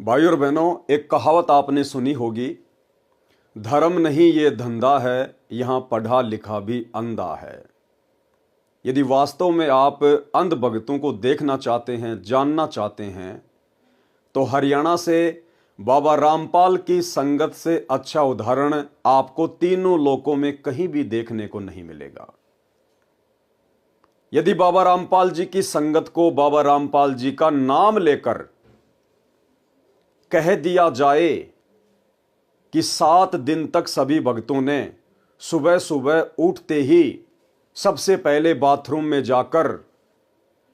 भाई और बहनों, एक कहावत आपने सुनी होगी, धर्म नहीं ये धंधा है, यहाँ पढ़ा लिखा भी अंधा है। यदि वास्तव में आप अंधभक्तों को देखना चाहते हैं, जानना चाहते हैं, तो हरियाणा से बाबा रामपाल की संगत से अच्छा उदाहरण आपको तीनों लोकों में कहीं भी देखने को नहीं मिलेगा। यदि बाबा रामपाल जी की संगत को बाबा रामपाल जी का नाम लेकर कह दिया जाए कि 7 दिन तक सभी भक्तों ने सुबह सुबह उठते ही सबसे पहले बाथरूम में जाकर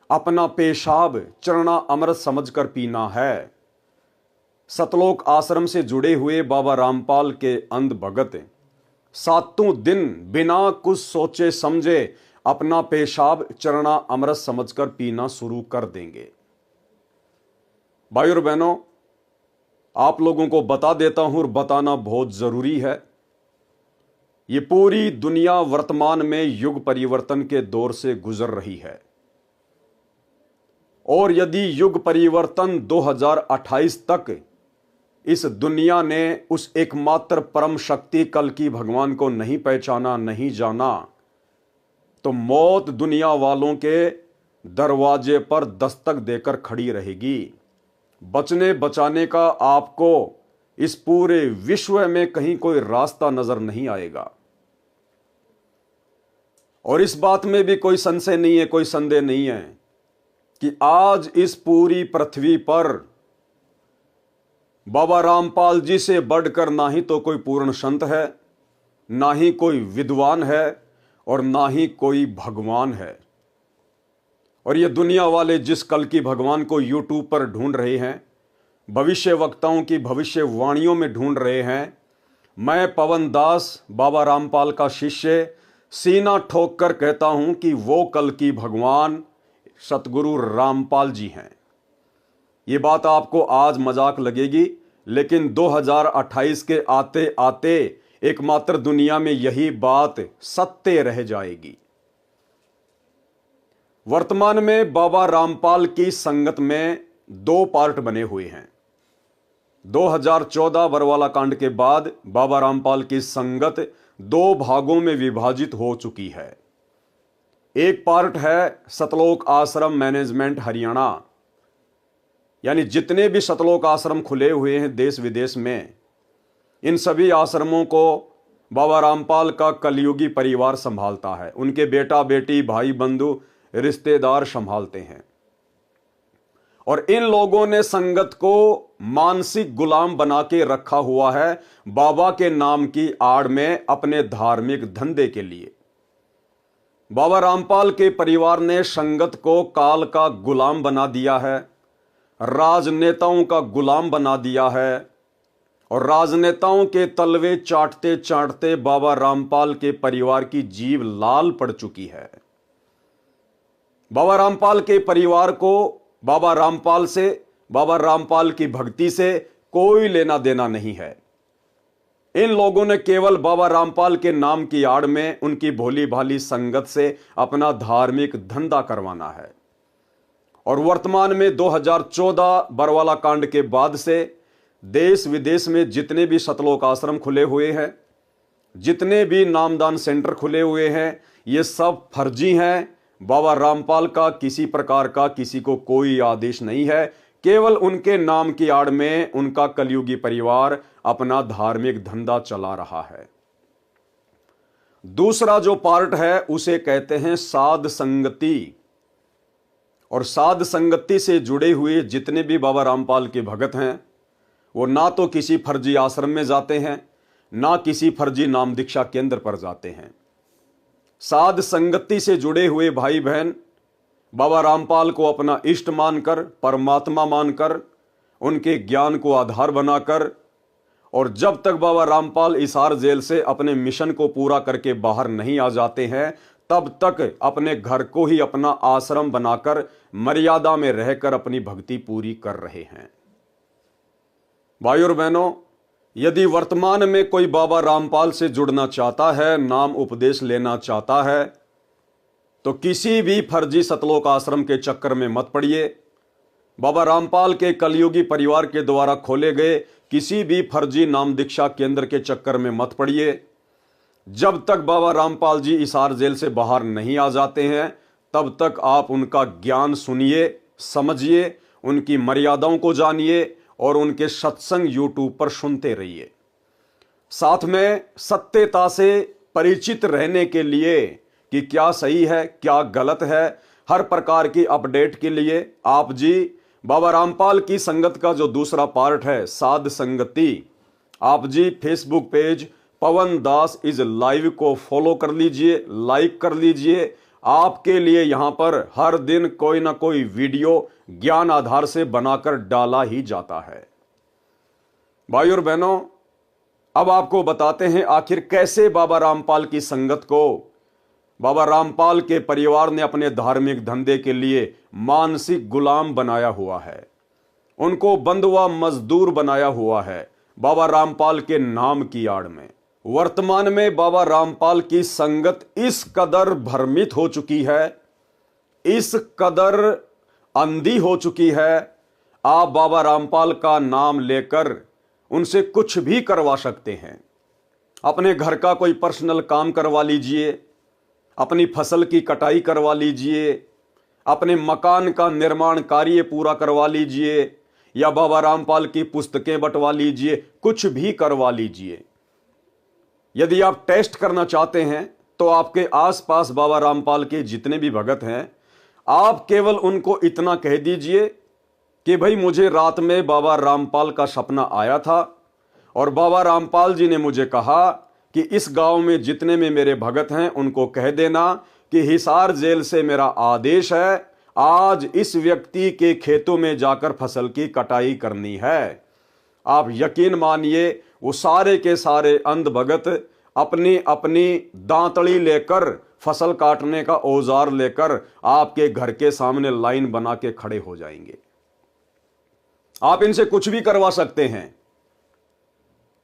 अपना पेशाब चरना अमृत समझकर पीना है। सतलोक आश्रम से जुड़े हुए बाबा रामपाल के अंध भगत 7 दिन बिना कुछ सोचे समझे अपना पेशाब चरना अमृत समझकर पीना शुरू कर देंगे। भाई और बहनों, आप लोगों को बता देता हूं और बताना बहुत जरूरी है। ये पूरी दुनिया वर्तमान में युग परिवर्तन के दौर से गुजर रही है और यदि युग परिवर्तन 2028 तक इस दुनिया ने उस एकमात्र परम शक्ति कल की भगवान को नहीं पहचाना, नहीं जाना, तो मौत दुनिया वालों के दरवाजे पर दस्तक देकर खड़ी रहेगी। बचने बचाने का आपको इस पूरे विश्व में कहीं कोई रास्ता नजर नहीं आएगा। और इस बात में भी कोई संशय नहीं है, कोई संदेह नहीं है कि आज इस पूरी पृथ्वी पर बाबा रामपाल जी से बढ़कर ना ही तो कोई पूर्ण संत है, ना ही कोई विद्वान है और ना ही कोई भगवान है। और ये दुनिया वाले जिस कल की भगवान को यूट्यूब पर ढूंढ रहे हैं, भविष्य वक्ताओं की भविष्यवाणियों में ढूंढ रहे हैं, मैं पवन दास बाबा रामपाल का शिष्य सीना ठोक कर कहता हूं कि वो कल की भगवान सतगुरु रामपाल जी हैं। ये बात आपको आज मजाक लगेगी, लेकिन 2028 के आते आते एकमात्र दुनिया में यही बात सत्य रह जाएगी। वर्तमान में बाबा रामपाल की संगत में 2 पार्ट बने हुए हैं। 2014 बरवाला कांड के बाद बाबा रामपाल की संगत 2 भागों में विभाजित हो चुकी है। एक पार्ट है सतलोक आश्रम मैनेजमेंट हरियाणा, यानी जितने भी सतलोक आश्रम खुले हुए हैं देश विदेश में, इन सभी आश्रमों को बाबा रामपाल का कलयुगी परिवार संभालता है। उनके बेटा बेटी भाई बंधु रिश्तेदार संभालते हैं और इन लोगों ने संगत को मानसिक गुलाम बना के रखा हुआ है बाबा के नाम की आड़ में अपने धार्मिक धंधे के लिए। बाबा रामपाल के परिवार ने संगत को काल का गुलाम बना दिया है, राजनेताओं का गुलाम बना दिया है और राजनेताओं के तलवे चाटते चाटते बाबा रामपाल के परिवार की जीभ लाल पड़ चुकी है। बाबा रामपाल के परिवार को बाबा रामपाल से, बाबा रामपाल की भक्ति से कोई लेना देना नहीं है। इन लोगों ने केवल बाबा रामपाल के नाम की आड़ में उनकी भोली भाली संगत से अपना धार्मिक धंधा करवाना है। और वर्तमान में 2014 बरवाला कांड के बाद से देश विदेश में जितने भी सतलोक आश्रम खुले हुए हैं, जितने भी नामदान सेंटर खुले हुए हैं, ये सब फर्जी हैं। बाबा रामपाल का किसी प्रकार का किसी को कोई आदेश नहीं है, केवल उनके नाम की आड़ में उनका कलयुगी परिवार अपना धार्मिक धंधा चला रहा है। दूसरा जो पार्ट है उसे कहते हैं साध संगति। और साध संगति से जुड़े हुए जितने भी बाबा रामपाल के भगत हैं, वो ना तो किसी फर्जी आश्रम में जाते हैं, ना किसी फर्जी नाम दीक्षा केंद्र पर जाते हैं। साध संगति से जुड़े हुए भाई बहन बाबा रामपाल को अपना इष्ट मानकर, परमात्मा मानकर, उनके ज्ञान को आधार बनाकर, और जब तक बाबा रामपाल हिसार जेल से अपने मिशन को पूरा करके बाहर नहीं आ जाते हैं, तब तक अपने घर को ही अपना आश्रम बनाकर मर्यादा में रहकर अपनी भक्ति पूरी कर रहे हैं। भाई और बहनों, यदि वर्तमान में कोई बाबा रामपाल से जुड़ना चाहता है, नाम उपदेश लेना चाहता है, तो किसी भी फर्जी सतलोक आश्रम के चक्कर में मत पड़िए। बाबा रामपाल के कलयुगी परिवार के द्वारा खोले गए किसी भी फर्जी नाम दीक्षा केंद्र के चक्कर में मत पड़िए। जब तक बाबा रामपाल जी हिसार जेल से बाहर नहीं आ जाते हैं तब तक आप उनका ज्ञान सुनिए, समझिए, उनकी मर्यादाओं को जानिए और उनके सत्संग यूट्यूब पर सुनते रहिए। साथ में सत्यता से परिचित रहने के लिए कि क्या सही है क्या गलत है, हर प्रकार की अपडेट के लिए आप जी बाबा रामपाल की संगत का जो दूसरा पार्ट है साध संगति, आप जी Facebook page Pawan Das is live को फॉलो कर लीजिए, लाइक कर लीजिए। आपके लिए यहां पर हर दिन कोई ना कोई वीडियो ज्ञान आधार से बनाकर डाला ही जाता है। भाई और बहनों, अब आपको बताते हैं आखिर कैसे बाबा रामपाल की संगत को बाबा रामपाल के परिवार ने अपने धार्मिक धंधे के लिए मानसिक गुलाम बनाया हुआ है, उनको बंधुआ मजदूर बनाया हुआ है बाबा रामपाल के नाम की आड़ में। वर्तमान में बाबा रामपाल की संगत इस कदर भ्रमित हो चुकी है, इस कदर अंधी हो चुकी है, आप बाबा रामपाल का नाम लेकर उनसे कुछ भी करवा सकते हैं। अपने घर का कोई पर्सनल काम करवा लीजिए, अपनी फसल की कटाई करवा लीजिए, अपने मकान का निर्माण कार्य पूरा करवा लीजिए, या बाबा रामपाल की पुस्तकें बंटवा लीजिए, कुछ भी करवा लीजिए। यदि आप टेस्ट करना चाहते हैं तो आपके आसपास बाबा रामपाल के जितने भी भगत हैं, आप केवल उनको इतना कह दीजिए कि भाई मुझे रात में बाबा रामपाल का सपना आया था और बाबा रामपाल जी ने मुझे कहा कि इस गांव में जितने में मेरे भगत हैं उनको कह देना कि हिसार जेल से मेरा आदेश है, आज इस व्यक्ति के खेतों में जाकर फसल की कटाई करनी है। आप यकीन मानिए वो सारे के सारे अंध भगत अपनी अपनी दांतड़ी लेकर, फसल काटने का औजार लेकर आपके घर के सामने लाइन बना के खड़े हो जाएंगे। आप इनसे कुछ भी करवा सकते हैं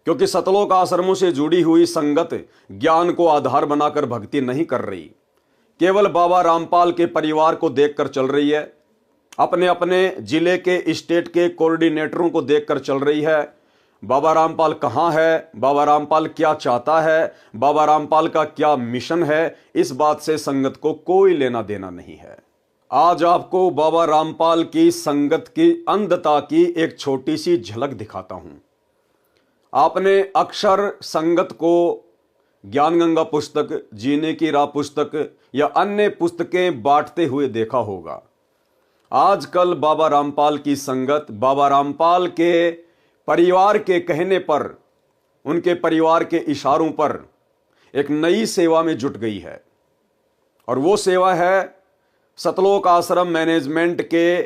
क्योंकि सतलोक आश्रमों से जुड़ी हुई संगत ज्ञान को आधार बनाकर भक्ति नहीं कर रही, केवल बाबा रामपाल के परिवार को देखकर चल रही है, अपने अपने जिले के स्टेट के कोऑर्डिनेटरों को देखकर चल रही है। बाबा रामपाल कहां है, बाबा रामपाल क्या चाहता है, बाबा रामपाल का क्या मिशन है, इस बात से संगत को कोई लेना देना नहीं है। आज आपको बाबा रामपाल की संगत की अंधता की एक छोटी सी झलक दिखाता हूं। आपने अक्सर संगत को ज्ञान गंगा पुस्तक, जीने की राह पुस्तक या अन्य पुस्तकें बांटते हुए देखा होगा। आजकल बाबा रामपाल की संगत बाबा रामपाल के परिवार के कहने पर, उनके परिवार के इशारों पर एक नई सेवा में जुट गई है और वो सेवा है सतलोक आश्रम मैनेजमेंट के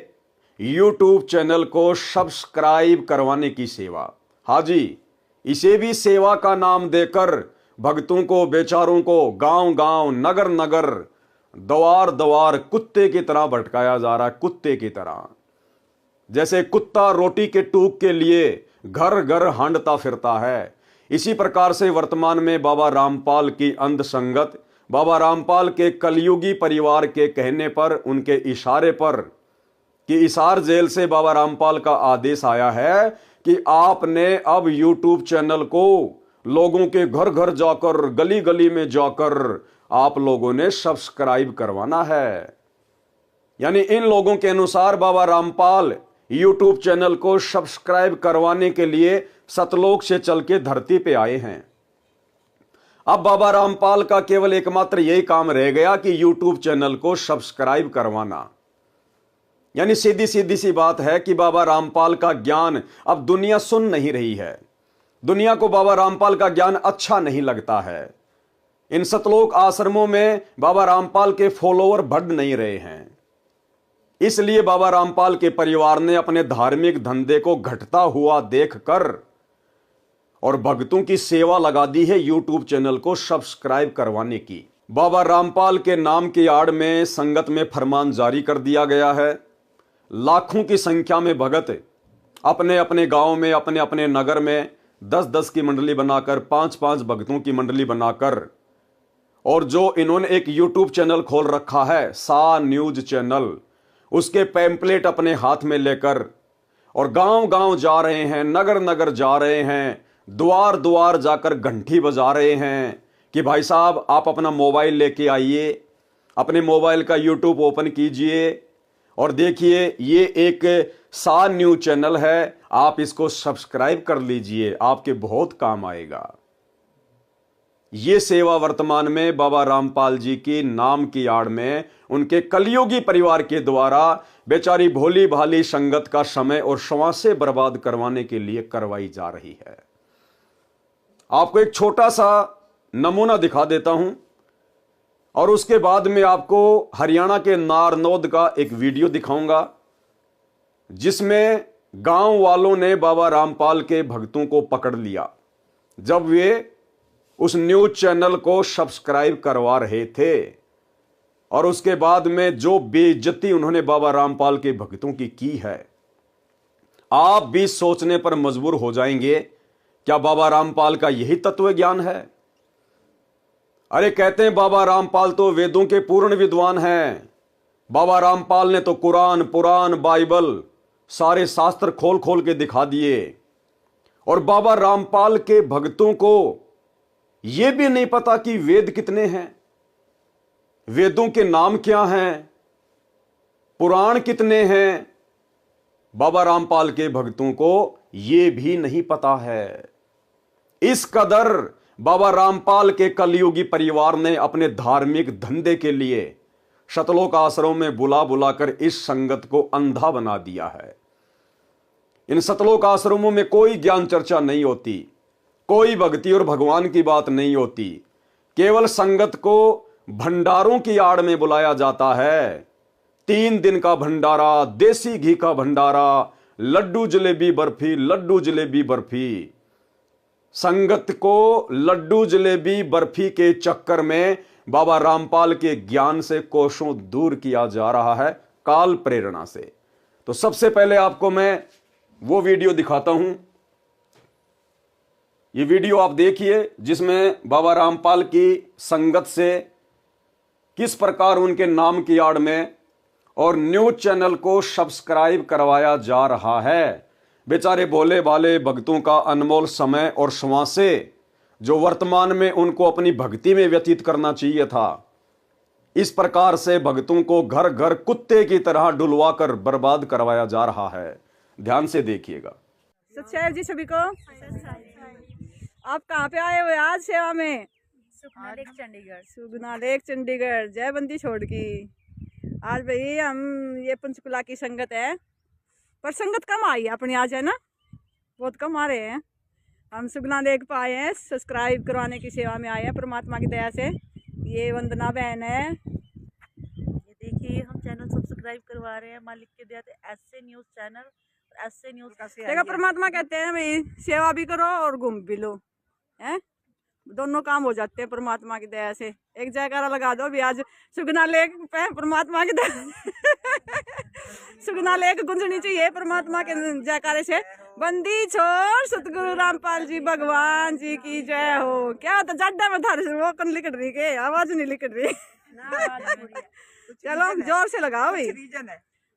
यूट्यूब चैनल को सब्सक्राइब करवाने की सेवा। हाँ जी, इसे भी सेवा का नाम देकर भक्तों को, बेचारों को गांव गांव, नगर नगर, द्वार द्वार कुत्ते की तरह भटकाया जा रहा है। कुत्ते की तरह, जैसे कुत्ता रोटी के टूक के लिए घर घर हांडता फिरता है, इसी प्रकार से वर्तमान में बाबा रामपाल की अंध संगत बाबा रामपाल के कलयुगी परिवार के कहने पर, उनके इशारे पर कि हिसार जेल से बाबा रामपाल का आदेश आया है कि आपने अब यूट्यूब चैनल को लोगों के घर घर जाकर, गली गली में जाकर आप लोगों ने सब्सक्राइब करवाना है। यानी इन लोगों के अनुसार बाबा रामपाल यूट्यूब चैनल को सब्सक्राइब करवाने के लिए सतलोक से चल के धरती पे आए हैं। अब बाबा रामपाल का केवल एकमात्र यही काम रह गया कि यूट्यूब चैनल को सब्सक्राइब करवाना। यानी सीधी सीधी सी बात है कि बाबा रामपाल का ज्ञान अब दुनिया सुन नहीं रही है। दुनिया को बाबा रामपाल का ज्ञान अच्छा नहीं लगता है। इन सतलोक आश्रमों में बाबा रामपाल के फॉलोअर बढ़ नहीं रहे हैं। इसलिए बाबा रामपाल के परिवार ने अपने धार्मिक धंधे को घटता हुआ देखकर और भक्तों की सेवा लगा दी है यूट्यूब चैनल को सब्सक्राइब करवाने की। बाबा रामपाल के नाम की आड़ में संगत में फरमान जारी कर दिया गया है। लाखों की संख्या में भगत अपने अपने गांव में, अपने अपने नगर में 10-10 की मंडली बनाकर, 5-5 भक्तों की मंडली बनाकर, और जो इन्होंने एक यूट्यूब चैनल खोल रखा है सा न्यूज चैनल, उसके पैम्पलेट अपने हाथ में लेकर और गांव गांव जा रहे हैं, नगर नगर जा रहे हैं, द्वार द्वार जाकर घंटी बजा रहे हैं कि भाई साहब आप अपना मोबाइल लेके आइए, अपने मोबाइल का यूट्यूब ओपन कीजिए और देखिए ये एक सा न्यूज चैनल है, आप इसको सब्सक्राइब कर लीजिए, आपके बहुत काम आएगा। ये सेवा वर्तमान में बाबा रामपाल जी की नाम की आड़ में उनके कलयुगी परिवार के द्वारा बेचारी भोली भाली संगत का समय और श्वासें बर्बाद करवाने के लिए करवाई जा रही है। आपको एक छोटा सा नमूना दिखा देता हूं और उसके बाद में आपको हरियाणा के नारनौद का एक वीडियो दिखाऊंगा जिसमें गांव वालों ने बाबा रामपाल के भक्तों को पकड़ लिया जब वे उस न्यूज चैनल को सब्सक्राइब करवा रहे थे और उसके बाद में जो बेइज्जती उन्होंने बाबा रामपाल के भक्तों की है, आप भी सोचने पर मजबूर हो जाएंगे क्या बाबा रामपाल का यही तत्व ज्ञान है। अरे कहते हैं बाबा रामपाल तो वेदों के पूर्ण विद्वान हैं, बाबा रामपाल ने तो कुरान, पुराण, बाइबल सारे शास्त्र खोल खोल के दिखा दिए और बाबा रामपाल के भक्तों को यह भी नहीं पता कि वेद कितने हैं, वेदों के नाम क्या हैं, पुराण कितने हैं। बाबा रामपाल के भक्तों को यह भी नहीं पता है। इस कदर बाबा रामपाल के कलयुगी परिवार ने अपने धार्मिक धंधे के लिए शतलोक आश्रम में बुला बुलाकर इस संगत को अंधा बना दिया है। इन शतलोक आश्रमों में कोई ज्ञान चर्चा नहीं होती, कोई भक्ति और भगवान की बात नहीं होती, केवल संगत को भंडारों की आड़ में बुलाया जाता है। 3 दिन का भंडारा, देसी घी का भंडारा, लड्डू जलेबी बर्फी, लड्डू जलेबी बर्फी। संगत को लड्डू जलेबी बर्फी के चक्कर में बाबा रामपाल के ज्ञान से कोसों दूर किया जा रहा है काल प्रेरणा से। तो सबसे पहले आपको मैं वो वीडियो दिखाता हूं। ये वीडियो आप देखिए जिसमें बाबा रामपाल की संगत से किस प्रकार उनके नाम की आड़ में और न्यूज चैनल को सब्सक्राइब करवाया जा रहा है। बेचारे भोले भाले भक्तों का अनमोल समय और श्वासें जो वर्तमान में उनको अपनी भक्ति में व्यतीत करना चाहिए था, इस प्रकार से भक्तों को घर घर कुत्ते की तरह डुलवा कर बर्बाद करवाया जा रहा है। ध्यान से देखिएगा। सत्याग्रह जी सभी को। आप कहाँ पे आए हुए आज सेवा में? सुखना लेक चंडीगढ़। सुखना लेक चंडीगढ़। जय बंदी छोड़ की। आज भाई हम ये पंचकुला की संगत है, पर संगत कम आई है अपनी आज, है ना, बहुत कम आ रहे हैं। हम सुखना लेक पे आए हैं, सब्सक्राइब करवाने की सेवा में आए हैं परमात्मा की दया से। ये वंदना बहन है, ये देखिए हम चैनल सब्सक्राइब करवा रहे हैं मालिक के दया से। ऐसे न्यूज चैनल, ऐसे न्यूज का देखो परमात्मा कहते हैं भाई सेवा भी करो और घूम भी लो, हैं, दोनों काम हो जाते हैं परमात्मा की दया से। एक जयकारा लगा दो भी आज सुखना लेक पे परमात्मा की दया सुखना लेक गुंजनी चाहिए परमात्मा के जयकारे से। बंदी छोड़ सतगुरु रामपाल जी भगवान जी की जय हो। क्या तो जाड्डा में था वो कौन लिख रही के आवाज नहीं लिख रही चलो जोर से लगाओ भाई।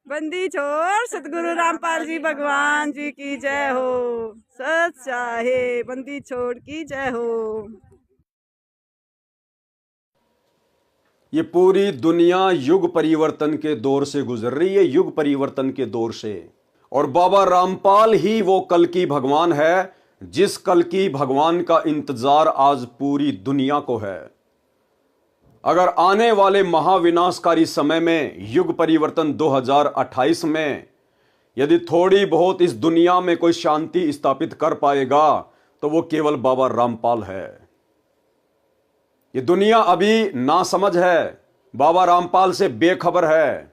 बंदी छोड़ सतगुरु रामपाल जी भगवान जी की जय हो। सच्चा है बंदी छोड़ की जय हो। ये पूरी दुनिया युग परिवर्तन के दौर से गुजर रही है, युग परिवर्तन के दौर से। और बाबा रामपाल ही वो कल की भगवान है जिस कल की भगवान का इंतजार आज पूरी दुनिया को है। अगर आने वाले महाविनाशकारी समय में युग परिवर्तन 2028 में यदि थोड़ी बहुत इस दुनिया में कोई शांति स्थापित कर पाएगा तो वो केवल बाबा रामपाल है। ये दुनिया अभी नासमझ है, बाबा रामपाल से बेखबर है।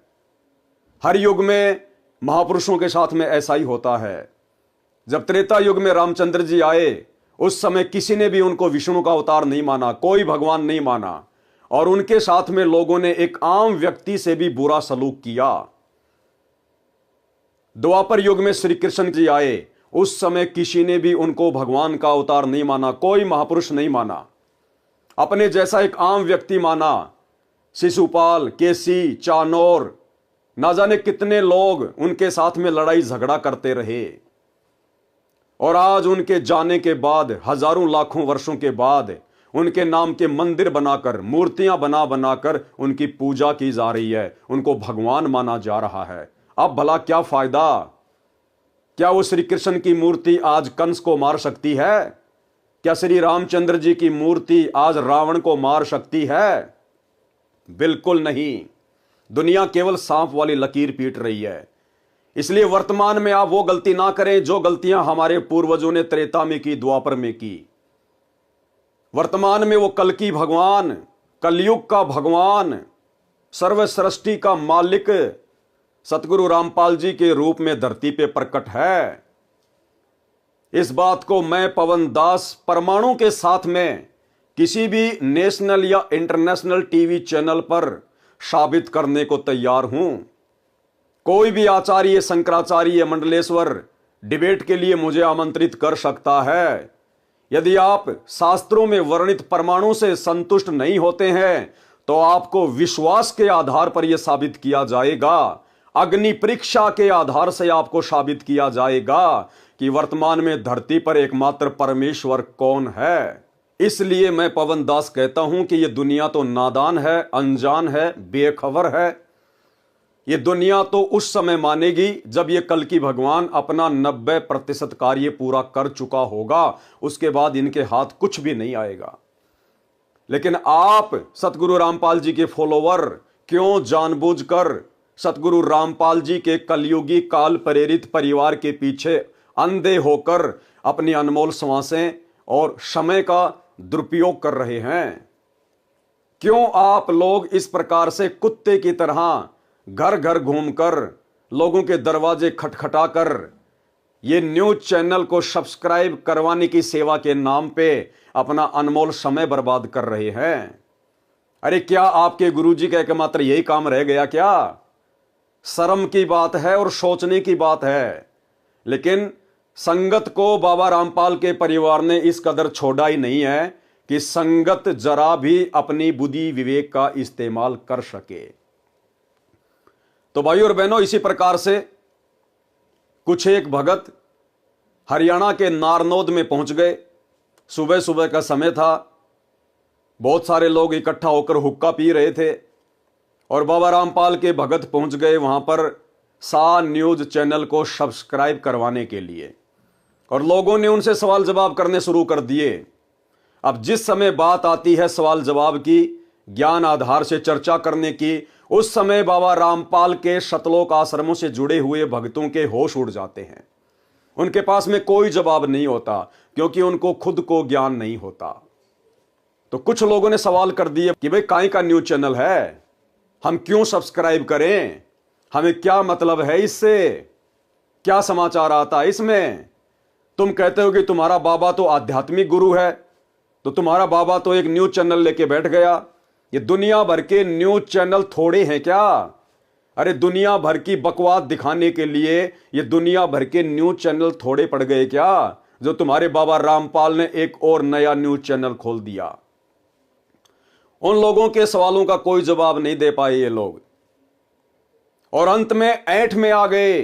हर युग में महापुरुषों के साथ में ऐसा ही होता है। जब त्रेता युग में रामचंद्र जी आए उस समय किसी ने भी उनको विष्णु का अवतार नहीं माना, कोई भगवान नहीं माना, और उनके साथ में लोगों ने एक आम व्यक्ति से भी बुरा सलूक किया। द्वापर युग में श्री कृष्ण जी आए उस समय किसी ने भी उनको भगवान का अवतार नहीं माना, कोई महापुरुष नहीं माना, अपने जैसा एक आम व्यक्ति माना। शिशुपाल, केसी, चाणोर, ना जाने कितने लोग उनके साथ में लड़ाई झगड़ा करते रहे, और आज उनके जाने के बाद हजारों लाखों वर्षों के बाद उनके नाम के मंदिर बनाकर, मूर्तियां बना बनाकर उनकी पूजा की जा रही है, उनको भगवान माना जा रहा है। अब भला क्या फायदा? क्या वो श्री कृष्ण की मूर्ति आज कंस को मार सकती है? क्या श्री रामचंद्र जी की मूर्ति आज रावण को मार सकती है? बिल्कुल नहीं। दुनिया केवल सांप वाली लकीर पीट रही है। इसलिए वर्तमान में आप वो गलती ना करें जो गलतियां हमारे पूर्वजों ने त्रेता में की, द्वापर में की। वर्तमान में वो कल्कि भगवान, कलयुग का भगवान, सर्व सृष्टि का मालिक सतगुरु रामपाल जी के रूप में धरती पे प्रकट है। इस बात को मैं पवन दास परमाणु के साथ में किसी भी नेशनल या इंटरनेशनल टीवी चैनल पर साबित करने को तैयार हूं। कोई भी आचार्य, शंकराचार्य, मंडलेश्वर डिबेट के लिए मुझे आमंत्रित कर सकता है। यदि आप शास्त्रों में वर्णित परमाणु से संतुष्ट नहीं होते हैं तो आपको विश्वास के आधार पर यह साबित किया जाएगा, अग्नि परीक्षा के आधार से आपको साबित किया जाएगा कि वर्तमान में धरती पर एकमात्र परमेश्वर कौन है। इसलिए मैं पवन दास कहता हूं कि यह दुनिया तो नादान है, अनजान है, बेखबर है। ये दुनिया तो उस समय मानेगी जब ये कल्कि भगवान अपना 90% कार्य पूरा कर चुका होगा, उसके बाद इनके हाथ कुछ भी नहीं आएगा। लेकिन आप सतगुरु रामपाल जी के फॉलोवर क्यों जानबूझकर सतगुरु रामपाल जी के कलयुगी काल प्रेरित परिवार के पीछे अंधे होकर अपनी अनमोल श्वासें और समय का दुरुपयोग कर रहे हैं? क्यों आप लोग इस प्रकार से कुत्ते की तरह घर घर घूमकर, लोगों के दरवाजे खटखटाकर ये न्यूज चैनल को सब्सक्राइब करवाने की सेवा के नाम पे अपना अनमोल समय बर्बाद कर रहे हैं? अरे क्या आपके गुरुजी का एकमात्र यही काम रह गया क्या? शर्म की बात है और सोचने की बात है। लेकिन संगत को बाबा रामपाल के परिवार ने इस कदर छोड़ा ही नहीं है कि संगत जरा भी अपनी बुद्धि विवेक का इस्तेमाल कर सके। तो भाइयों और बहनों, इसी प्रकार से कुछ एक भगत हरियाणा के नारनौद में पहुंच गए। सुबह सुबह का समय था, बहुत सारे लोग इकट्ठा होकर हुक्का पी रहे थे और बाबा रामपाल के भगत पहुंच गए वहां पर सा न्यूज चैनल को सब्सक्राइब करवाने के लिए, और लोगों ने उनसे सवाल जवाब करने शुरू कर दिए। अब जिस समय बात आती है सवाल जवाब की, ज्ञान आधार से चर्चा करने की, उस समय बाबा रामपाल के शतलोक आश्रमों से जुड़े हुए भक्तों के होश उड़ जाते हैं। उनके पास में कोई जवाब नहीं होता क्योंकि उनको खुद को ज्ञान नहीं होता। तो कुछ लोगों ने सवाल कर दिए कि भाई काहे का न्यूज चैनल है, हम क्यों सब्सक्राइब करें, हमें क्या मतलब है इससे, क्या समाचार आता है इसमें? तुम कहते हो कि तुम्हारा बाबा तो आध्यात्मिक गुरु है, तो तुम्हारा बाबा तो एक न्यूज चैनल लेके बैठ गया। ये दुनिया भर के न्यूज चैनल थोड़े हैं क्या? अरे दुनिया भर की बकवास दिखाने के लिए ये दुनिया भर के न्यूज चैनल थोड़े पड़ गए क्या, जो तुम्हारे बाबा रामपाल ने एक और नया न्यूज चैनल खोल दिया? उन लोगों के सवालों का कोई जवाब नहीं दे पाए ये लोग, और अंत में ऐंठ में आ गए।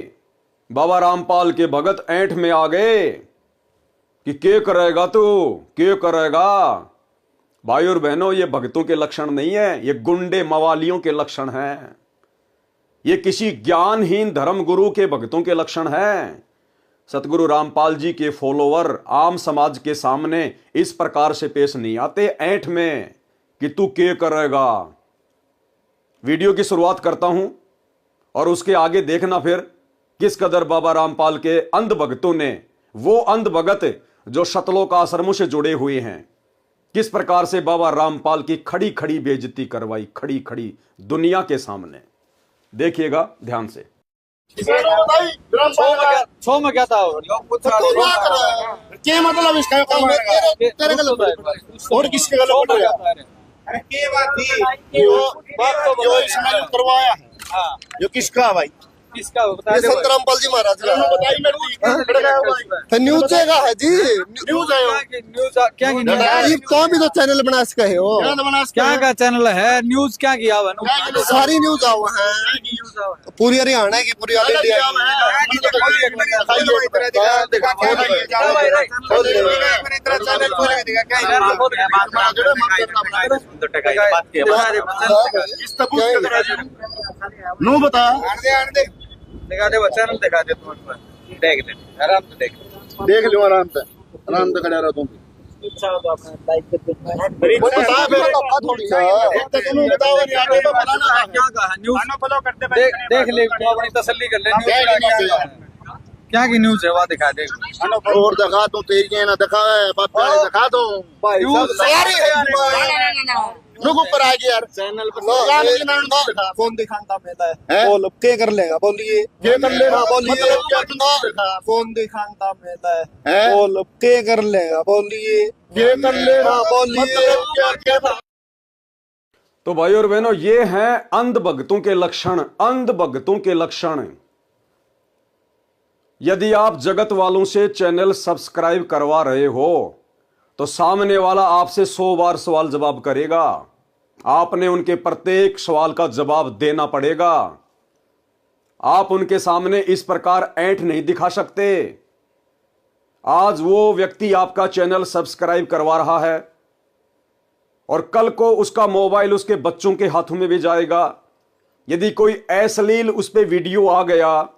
बाबा रामपाल के भगत ऐंठ में आ गए कि के करेगा तू, के करेगा। भाई और बहनों, ये भक्तों के लक्षण नहीं है, ये गुंडे मवालियों के लक्षण हैं। ये किसी ज्ञानहीन धर्मगुरु के भक्तों के लक्षण हैं। सतगुरु रामपाल जी के फॉलोवर आम समाज के सामने इस प्रकार से पेश नहीं आते ऐंठ में कि तू के करेगा। वीडियो की शुरुआत करता हूं और उसके आगे देखना फिर किस कदर बाबा रामपाल के अंध भक्तों ने, वो अंध भगत जो शतलोक आश्रमों से जुड़े हुए हैं, किस प्रकार से बाबा रामपाल की खड़ी खड़ी बेइज्जती करवाई, खड़ी खड़ी दुनिया के सामने। देखिएगा ध्यान से। छो में क्या था क्या मतलब इसका तेरे गलत और किसके गलत पड़ गया? अरे के बात थी जो इसमें करवाया है जो किसका भाई किसका ये संत रामपाल जी महाराज का न्यूज का है जी। न्यूज है क्या ये कौन भी तो चैनल बना सके हो क्या का चैनल है न्यूज क्या किया हुआ सारी न्यूज आओ है पूरी हरियाणा की पूरी ऑल इंडिया नो बता दिखा दे चैनल दिखा दे तुम देख ले आराम से देख लो आराम से खड़ा रहो तुम देख ले तो अपनी तसल्ली कर ले क्या की न्यूज है वहाँ दिखा दे और दिखा दो तेरी ना दिखा दो रुक ऊपर आ गया यार चैनल पर कौन दिखाता मेला है बोल के कर लेगा बोलिए के कर लेगा बोलिए कौन दिखाता मेला है बोल के कर लेगा बोलिए के कर लेगा बोलिए। तो भाई और बहनों, ये हैं अंध भक्तों के लक्षण, अंध भक्तों के लक्षण। यदि आप जगत वालों से चैनल सब्सक्राइब करवा रहे हो तो सामने वाला आपसे 100 बार सवाल जवाब करेगा, आपने उनके प्रत्येक सवाल का जवाब देना पड़ेगा। आप उनके सामने इस प्रकार ऐंठ नहीं दिखा सकते। आज वो व्यक्ति आपका चैनल सब्सक्राइब करवा रहा है और कल को उसका मोबाइल उसके बच्चों के हाथों में भी जाएगा। यदि कोई अश्लील उस पर वीडियो आ गया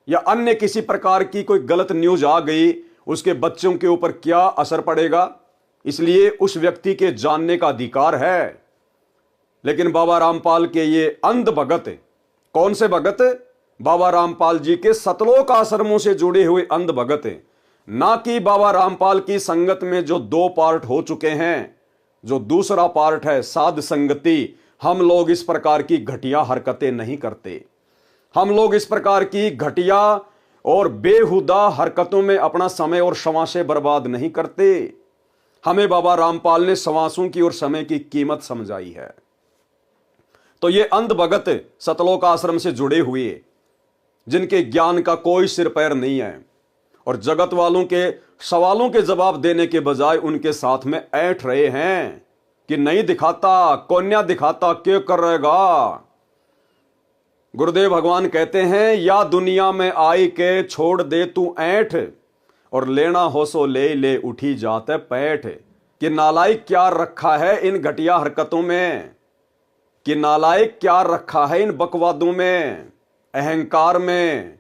या अन्य किसी प्रकार की कोई गलत न्यूज आ गई, उसके बच्चों के ऊपर क्या असर पड़ेगा। इसलिए उस व्यक्ति के जानने का अधिकार है। लेकिन बाबा रामपाल के ये अंध भगत, कौन से भगत? बाबा रामपाल जी के सतलोक आश्रमों से जुड़े हुए अंध भगत, ना कि बाबा रामपाल की संगत में जो 2 पार्ट हो चुके हैं। जो दूसरा पार्ट है साध संगति, हम लोग इस प्रकार की घटिया हरकतें नहीं करते। हम लोग इस प्रकार की घटिया और बेहुदा हरकतों में अपना समय और समाशय बर्बाद नहीं करते। हमें बाबा रामपाल ने समासों की और समय की कीमत समझाई है। तो ये अंध भगत सतलोक आश्रम से जुड़े हुए, जिनके ज्ञान का कोई सिर पैर नहीं है और जगत वालों के सवालों के जवाब देने के बजाय उनके साथ में ऐंठ रहे हैं कि नहीं दिखाता, कौन्या दिखाता, क्या कर रहेगा। गुरुदेव भगवान कहते हैं, या दुनिया में आई के छोड़ दे तू ऐंठ और लेना हो सो ले ले उठी जाते पैठ। कि नालायक क्या रखा है इन घटिया हरकतों में, कि नालायक क्या रखा है इन बकवादों में, अहंकार में।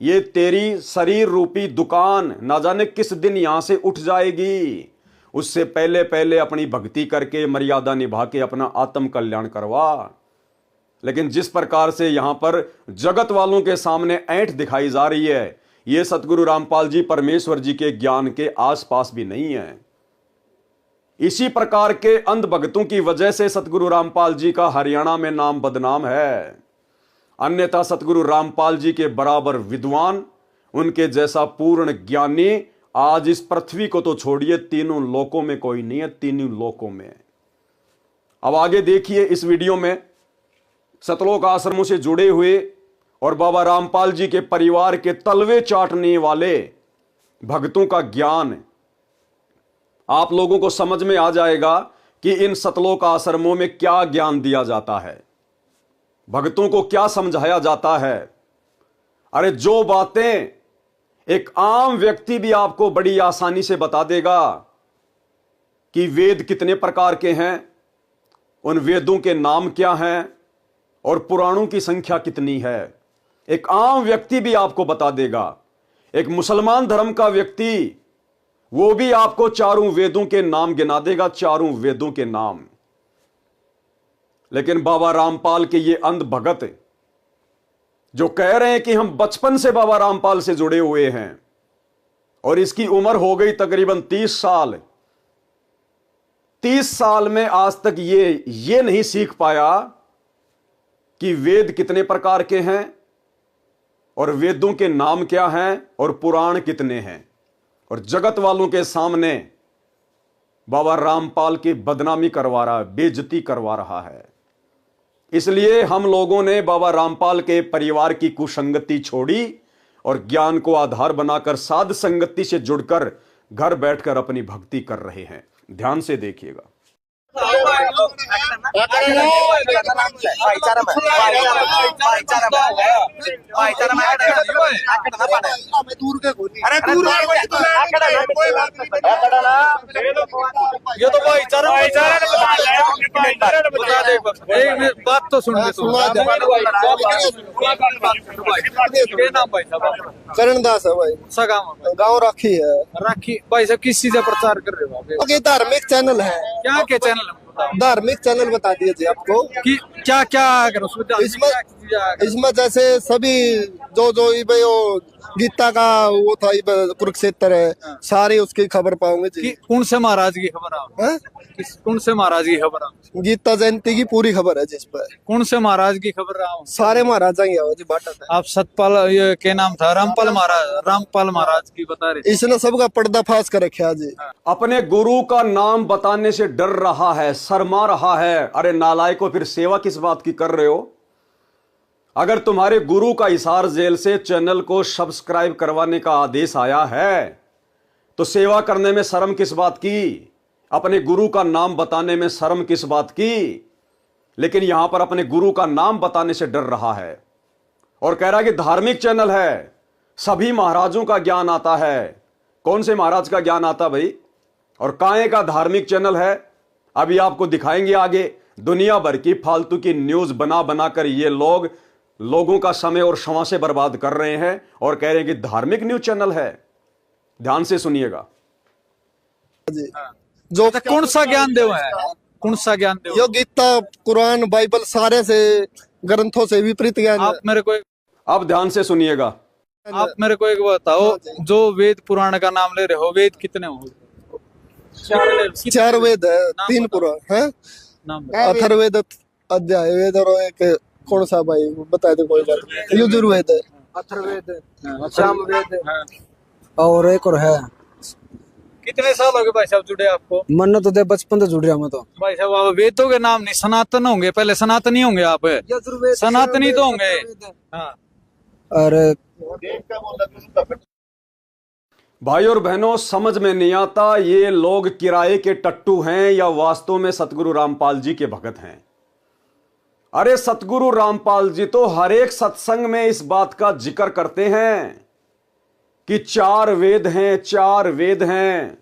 ये तेरी शरीर रूपी दुकान ना जाने किस दिन यहां से उठ जाएगी। उससे पहले पहले अपनी भक्ति करके मर्यादा निभा के अपना आत्म कल्याण करवा। लेकिन जिस प्रकार से यहां पर जगत वालों के सामने ऐंठ दिखाई जा रही है, यह सतगुरु रामपाल जी परमेश्वर जी के ज्ञान के आसपास भी नहीं है। इसी प्रकार के अंध भक्तों की वजह से सतगुरु रामपाल जी का हरियाणा में नाम बदनाम है। अन्यथा सतगुरु रामपाल जी के बराबर विद्वान, उनके जैसा पूर्ण ज्ञानी आज इस पृथ्वी को तो छोड़िए, तीनों लोकों में कोई नहीं है, तीनों लोकों में। अब आगे देखिए इस वीडियो में सतलोक आश्रमों से जुड़े हुए और बाबा रामपाल जी के परिवार के तलवे चाटने वाले भक्तों का ज्ञान आप लोगों को समझ में आ जाएगा कि इन सतलोक आश्रमों में क्या ज्ञान दिया जाता है, भक्तों को क्या समझाया जाता है। अरे जो बातें एक आम व्यक्ति भी आपको बड़ी आसानी से बता देगा कि वेद कितने प्रकार के हैं, उन वेदों के नाम क्या हैं और पुराणों की संख्या कितनी है, एक आम व्यक्ति भी आपको बता देगा। एक मुसलमान धर्म का व्यक्ति वो भी आपको चारों वेदों के नाम गिना देगा, चारों वेदों के नाम। लेकिन बाबा रामपाल के ये अंध भगत जो कह रहे हैं कि हम बचपन से बाबा रामपाल से जुड़े हुए हैं और इसकी उम्र हो गई तकरीबन 30 साल, 30 साल में आज तक ये नहीं सीख पाया कि वेद कितने प्रकार के हैं और वेदों के नाम क्या हैं और पुराण कितने हैं। और जगत वालों के सामने बाबा रामपाल की बदनामी करवा रहा है, बेइज्जती करवा रहा है। इसलिए हम लोगों ने बाबा रामपाल के परिवार की कुसंगति छोड़ी और ज्ञान को आधार बनाकर साध संगति से जुड़कर घर बैठकर अपनी भक्ति कर रहे हैं। ध्यान से देखिएगा। ये तो भाईचारा बात तो सुन करणदास है भाई, गाँव राखी है। राखी भाई साहब किस चीज का प्रचार कर रहे हो आप? ये धार्मिक चैनल है। क्या क्या चैनल है? धार्मिक चैनल बता दीजिए आपको कि क्या क्या अगर इसमें जैसे सभी जो जो भाई वो गीता का वो था कुरुक्षेत्र है, सारी उसकी खबर पाओगे जी। कौन से महाराज की खबर है? कौन से महाराज की खबर है? गीता जयंती की पूरी खबर है जिस पर। कौन से महाराज की खबर रहा हूँ? सारे महाराजा ही है जी। बाटा आप सतपाल, ये क्या नाम था? रामपाल महाराज की बता रहे। इसने सबका पर्दाफाश कर रखा जी। अपने गुरु का नाम बताने से डर रहा है, शर्मा रहा है। अरे नालायकों, फिर सेवा किस बात की कर रहे हो? अगर तुम्हारे गुरु का हिसार जेल से चैनल को सब्सक्राइब करवाने का आदेश आया है तो सेवा करने में शर्म किस बात की? अपने गुरु का नाम बताने में शर्म किस बात की? लेकिन यहां पर अपने गुरु का नाम बताने से डर रहा है और कह रहा है कि धार्मिक चैनल है, सभी महाराजों का ज्ञान आता है। कौन से महाराज का ज्ञान आता भाई? और काहे का धार्मिक चैनल है? अभी आपको दिखाएंगे आगे। दुनिया भर की फालतू की न्यूज बना बनाकर ये लोगों का समय और क्षमा से बर्बाद कर रहे हैं और कह रहे हैं कि धार्मिक न्यूज चैनल है। ध्यान से सुनिएगा। जो कौन सा ज्ञान देव है? कौन सा ज्ञान देव? यो गीता, कुरान, बाइबल सारे से ग्रंथों से विपरीत ज्ञान। आप मेरे को अब ध्यान से सुनिएगा। आप मेरे को एक बताओ, जो वेद पुराण का नाम ले रहे हो, वेद कितने हो? 4 वेद है, 3 पुराण है। अथर्ववेद, अध्याय वेद और एक कौन सा भाई बता दे कोई बात। यजुर्वेद है, अथर्ववेद, सामवेद और एक और है। कितने साल हो गए भाई साहब जुड़े आपको? मन तो दे बचपन से जुड़ रहा मैं तो। भाई साहब आप वेदों के नाम नहीं, सनातन होंगे, पहले सनातनी होंगे आप। सनातनी तो होंगे। हाँ। अरे भाई और बहनों, समझ में नहीं आता ये लोग किराए के टट्टू हैं या वास्तव में सतगुरु रामपाल जी के भगत हैं। अरे सतगुरु रामपाल जी तो हर एक सत्संग में इस बात का जिक्र करते हैं कि 4 वेद हैं, 4 वेद हैं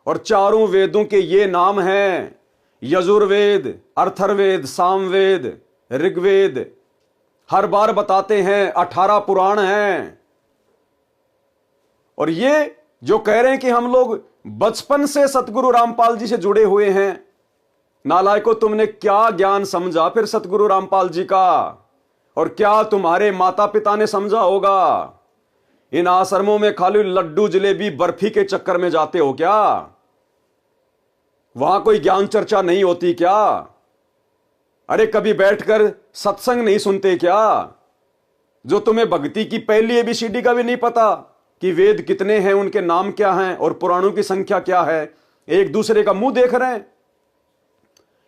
और चारों वेदों के ये नाम हैं: यजुर्वेद, अथर्ववेद, सामवेद, ऋग्वेद। हर बार बताते हैं 18 पुराण हैं। और ये जो कह रहे हैं कि हम लोग बचपन से सतगुरु रामपाल जी से जुड़े हुए हैं, नालायकों, तुमने क्या ज्ञान समझा फिर सतगुरु रामपाल जी का? और क्या तुम्हारे माता पिता ने समझा होगा? इन आश्रमों में खाली लड्डू जलेबी बर्फी के चक्कर में जाते हो क्या? वहां कोई ज्ञान चर्चा नहीं होती क्या? अरे कभी बैठकर सत्संग नहीं सुनते क्या? जो तुम्हें भक्ति की पहली ABCD का भी नहीं पता कि वेद कितने हैं, उनके नाम क्या हैं और पुराणों की संख्या क्या है? एक दूसरे का मुंह देख रहे हैं।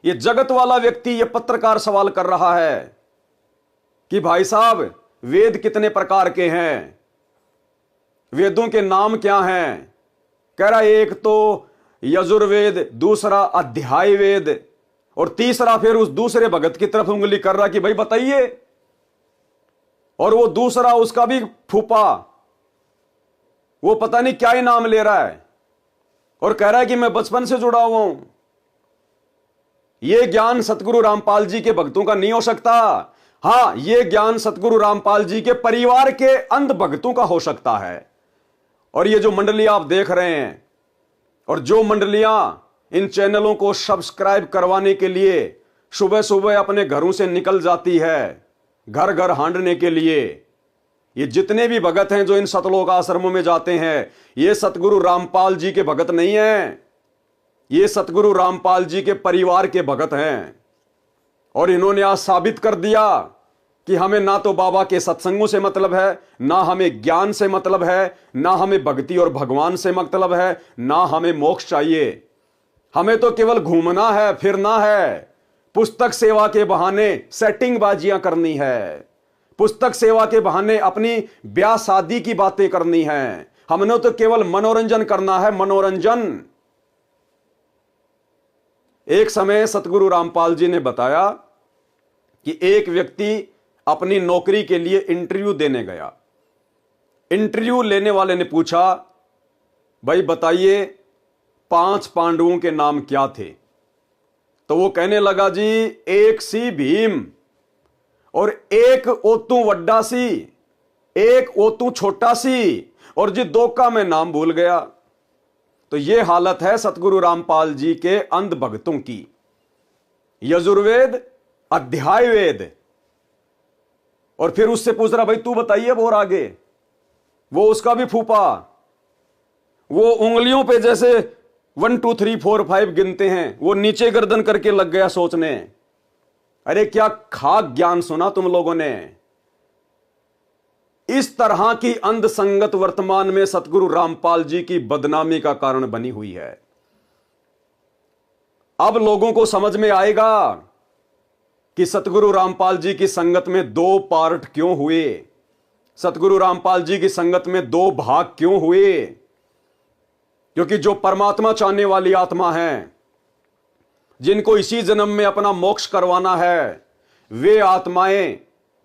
ये जगत वाला व्यक्ति, ये पत्रकार सवाल कर रहा है कि भाई साहब वेद कितने प्रकार के हैं, वेदों के नाम क्या हैं? कह रहा एक तो यजुर्वेद, दूसरा अध्याय वेद और तीसरा फिर उस दूसरे भगत की तरफ उंगली कर रहा कि भाई बताइए। और वो दूसरा उसका भी फूफा, वो पता नहीं क्या ही नाम ले रहा है और कह रहा है कि मैं बचपन से जुड़ा हुआ हूं। यह ज्ञान सतगुरु रामपाल जी के भक्तों का नहीं हो सकता। हां, यह ज्ञान सतगुरु रामपाल जी के परिवार के अंध भक्तों का हो सकता है। और ये जो मंडली आप देख रहे हैं और जो मंडलियां इन चैनलों को सब्सक्राइब करवाने के लिए सुबह सुबह अपने घरों से निकल जाती है घर घर हांडने के लिए, ये जितने भी भगत हैं जो इन सतलोक आश्रमों में जाते हैं, ये सतगुरु रामपाल जी के भगत नहीं हैं, ये सतगुरु रामपाल जी के परिवार के भगत हैं। और इन्होंने आज साबित कर दिया कि हमें ना तो बाबा के सत्संगों से मतलब है, ना हमें ज्ञान से मतलब है, ना हमें भक्ति और भगवान से मतलब है, ना हमें मोक्ष चाहिए। हमें तो केवल घूमना है, फिरना है, पुस्तक सेवा के बहाने सेटिंग बाजियां करनी है, पुस्तक सेवा के बहाने अपनी ब्याह शादी की बातें करनी है। हमने तो केवल मनोरंजन करना है, मनोरंजन। एक समय सतगुरु रामपाल जी ने बताया कि एक व्यक्ति अपनी नौकरी के लिए इंटरव्यू देने गया। इंटरव्यू लेने वाले ने पूछा, भाई बताइए 5 पांडवों के नाम क्या थे? तो वो कहने लगा, जी एक सी भीम और एक ओतू वड्डा सी, एक ओतू छोटा सी, और जी 2 का मैं नाम भूल गया। तो ये हालत है सतगुरु रामपाल जी के अंध भक्तों की। यजुर्वेद, अध्याय वेद, और फिर उससे पूछ रहा, भाई तू बताइए और आगे। वो उसका भी फूफा, वो उंगलियों पे जैसे 1 2 3 4 5 गिनते हैं, वो नीचे गर्दन करके लग गया सोचने। अरे क्या खाक ज्ञान सुना तुम लोगों ने। इस तरह की अंध संगत वर्तमान में सतगुरु रामपाल जी की बदनामी का कारण बनी हुई है। अब लोगों को समझ में आएगा कि सतगुरु रामपाल जी की संगत में 2 पार्ट क्यों हुए, सतगुरु रामपाल जी की संगत में 2 भाग क्यों हुए। क्योंकि जो परमात्मा चाहने वाली आत्मा है, जिनको इसी जन्म में अपना मोक्ष करवाना है, वे आत्माएं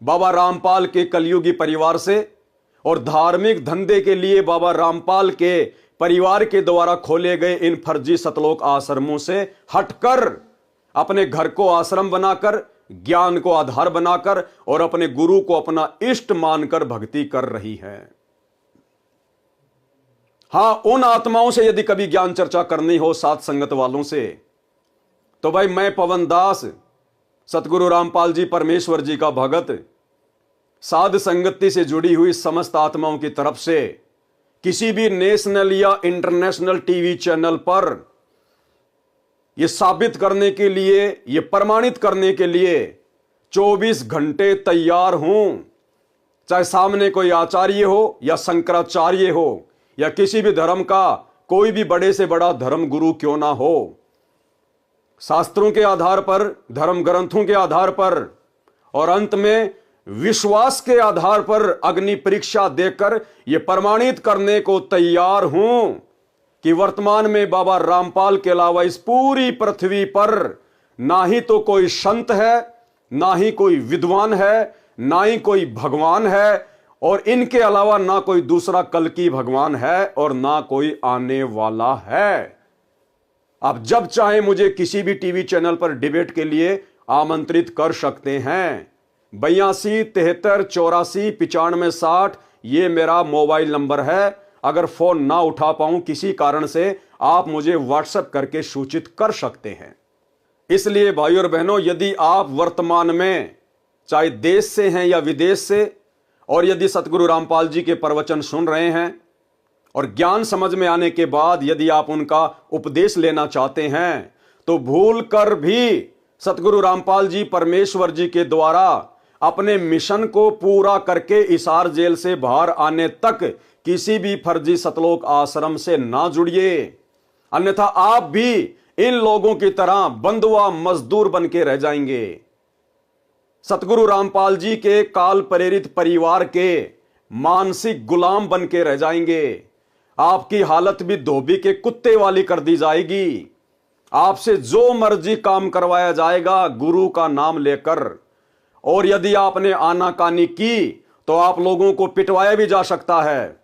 बाबा रामपाल के कलयुगी परिवार से और धार्मिक धंधे के लिए बाबा रामपाल के परिवार के द्वारा खोले गए इन फर्जी सतलोक आश्रमों से हटकर अपने घर को आश्रम बनाकर, ज्ञान को आधार बनाकर और अपने गुरु को अपना इष्ट मानकर भक्ति कर रही है। हां, उन आत्माओं से यदि कभी ज्ञान चर्चा करनी हो साथ संगत वालों से, तो भाई मैं पवन दास, सतगुरु रामपाल जी परमेश्वर जी का भगत, साध संगति से जुड़ी हुई समस्त आत्माओं की तरफ से किसी भी नेशनल या इंटरनेशनल टीवी चैनल पर यह साबित करने के लिए, यह प्रमाणित करने के लिए 24 घंटे तैयार हूं। चाहे सामने कोई आचार्य हो या शंकराचार्य हो या किसी भी धर्म का कोई भी बड़े से बड़ा धर्म गुरु क्यों ना हो, शास्त्रों के आधार पर, धर्म ग्रंथों के आधार पर और अंत में विश्वास के आधार पर अग्नि परीक्षा देकर यह प्रमाणित करने को तैयार हूं कि वर्तमान में बाबा रामपाल के अलावा इस पूरी पृथ्वी पर ना ही तो कोई संत है, ना ही कोई विद्वान है, ना ही कोई भगवान है, और इनके अलावा ना कोई दूसरा कल की भगवान है और ना कोई आने वाला है। आप जब चाहे मुझे किसी भी टीवी चैनल पर डिबेट के लिए आमंत्रित कर सकते हैं। 82 73 84 95 60 ये मेरा मोबाइल नंबर है। अगर फोन ना उठा पाऊं किसी कारण से, आप मुझे व्हाट्सएप करके सूचित कर सकते हैं। इसलिए भाई और बहनों, यदि आप वर्तमान में चाहे देश से हैं या विदेश से, और यदि सतगुरु रामपाल जी के प्रवचन सुन रहे हैं और ज्ञान समझ में आने के बाद यदि आप उनका उपदेश लेना चाहते हैं, तो भूल कर भी सतगुरु रामपाल जी परमेश्वर जी के द्वारा अपने मिशन को पूरा करके हिसार जेल से बाहर आने तक किसी भी फर्जी सतलोक आश्रम से ना जुड़िए। अन्यथा आप भी इन लोगों की तरह बंधुआ मजदूर बन के रह जाएंगे। सतगुरु रामपाल जी के काल प्रेरित परिवार के मानसिक गुलाम बन के रह जाएंगे। आपकी हालत भी धोबी के कुत्ते वाली कर दी जाएगी। आपसे जो मर्जी काम करवाया जाएगा गुरु का नाम लेकर, और यदि आपने आनाकानी की तो आप लोगों को पिटवाया भी जा सकता है।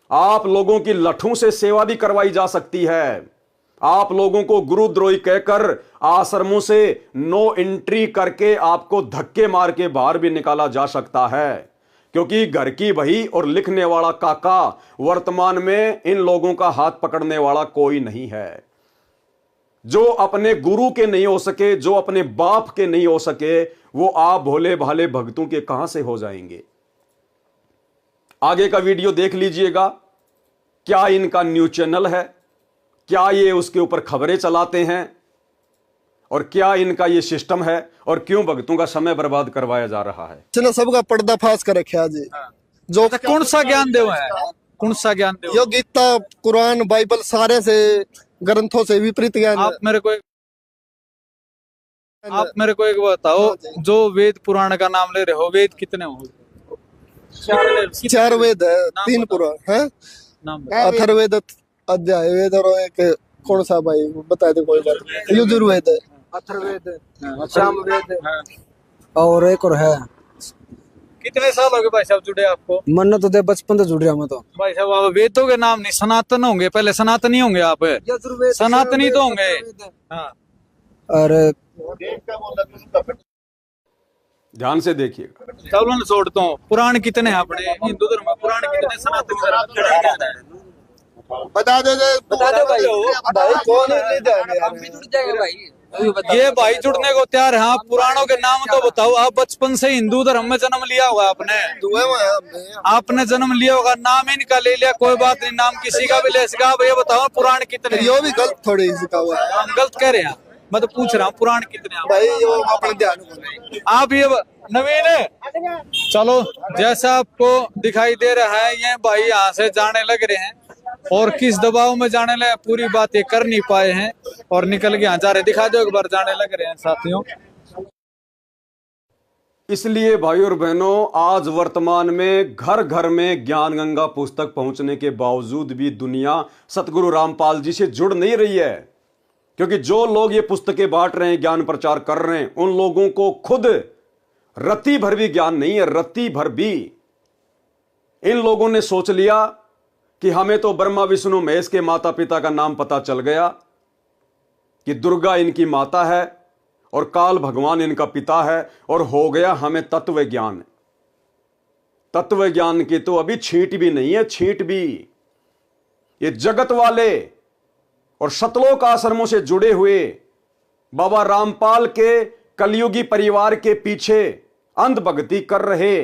आप लोगों की लठों से सेवा भी करवाई जा सकती है। आप लोगों को गुरुद्रोही कहकर आश्रमों से नो एंट्री करके आपको धक्के मार के बाहर भी निकाला जा सकता है। क्योंकि घर की बही और लिखने वाला काका वर्तमान में इन लोगों का हाथ पकड़ने वाला कोई नहीं है। जो अपने गुरु के नहीं हो सके, जो अपने बाप के नहीं हो सके, वो आप भोले भाले भक्तों के कहां से हो जाएंगे। आगे का वीडियो देख लीजिएगा। क्या इनका न्यूज चैनल है, क्या ये उसके ऊपर खबरें चलाते हैं, और क्या इनका ये सिस्टम है, और क्यों भक्तों का समय बर्बाद करवाया जा रहा है। चलो सबका पर्दाफाश कर रखा जी। जो कौन सा ज्ञान देव है, कौन सा ज्ञान देव? यो गीता, कुरान, बाइबल सारे से ग्रंथों से विपरीत ज्ञान। आप मेरे को आप मेरे को एक बताओ, जो वेद पुराण का नाम ले रहे हो, वेद कितने हो? 4 वेद है, 3 पुराण है, नाम अथर्ववेद, अध्याय वेद और एक कौन सा भाई बता दे, कोई बात नहीं, यजुर्वेद है, अथर्ववेद, सामवेद और एक और है। कितने साल हो गए भाई साहब जुड़े आपको? मन तो दे बचपन से जुड़ रहा मैं तो। भाई साहब आप वेदों के नाम नहीं, सनातन होंगे, पहले सनातनी होंगे आप, सनातनी तो होंगे। हाँ अरे ध्यान से देखिएगा। चलो ना छोड़ता हूँ, पुराण कितने हैं अपने हिंदू धर्म में? पुराण कितने, सनातन धर्म? बता दो भाई, कौन नहीं जाएगा भाई, ये भाई जुड़ने को तैयार है। हाँ, पुराणों के नाम तो बताओ। आप बचपन से हिंदू धर्म में जन्म लिया होगा आपने, आपने जन्म लिया होगा, नाम इनका ले लिया, कोई बात नहीं, नाम किसी का भी ले सका। आप ये बताओ पुराण कितने? ये भी गलत थोड़ी सिखा हुआ है, हम गलत कह रहे हैं? मैं तो पूछ रहा हूँ पुराण कितने हैं भाई, ये अपने ध्यान आप ये नवीन। चलो, जैसा आपको दिखाई दे रहा है, ये भाई यहाँ से जाने लग रहे हैं और किस दबाव में जाने लगे पूरी बात ये कर नहीं पाए हैं और निकल के यहाँ जा रहे। दिखा दो एक बार, जाने लग रहे हैं साथियों। इसलिए भाई और बहनों, आज वर्तमान में घर घर में ज्ञान गंगा पुस्तक पहुंचने के बावजूद भी दुनिया सतगुरु रामपाल जी से जुड़ नहीं रही है, क्योंकि जो लोग ये पुस्तकें बांट रहे हैं, ज्ञान प्रचार कर रहे हैं, उन लोगों को खुद रत्ती भर भी ज्ञान नहीं है। रत्ती भर भी इन लोगों ने सोच लिया कि हमें तो ब्रह्मा विष्णु महेश के माता पिता का नाम पता चल गया, कि दुर्गा इनकी माता है और काल भगवान इनका पिता है, और हो गया हमें तत्व ज्ञान। तत्व ज्ञान की तो अभी छींट भी नहीं है, छींट भी। ये जगत वाले और सतलोक आश्रमों से जुड़े हुए बाबा रामपाल के कलयुगी परिवार के पीछे अंध भक्ति कर रहे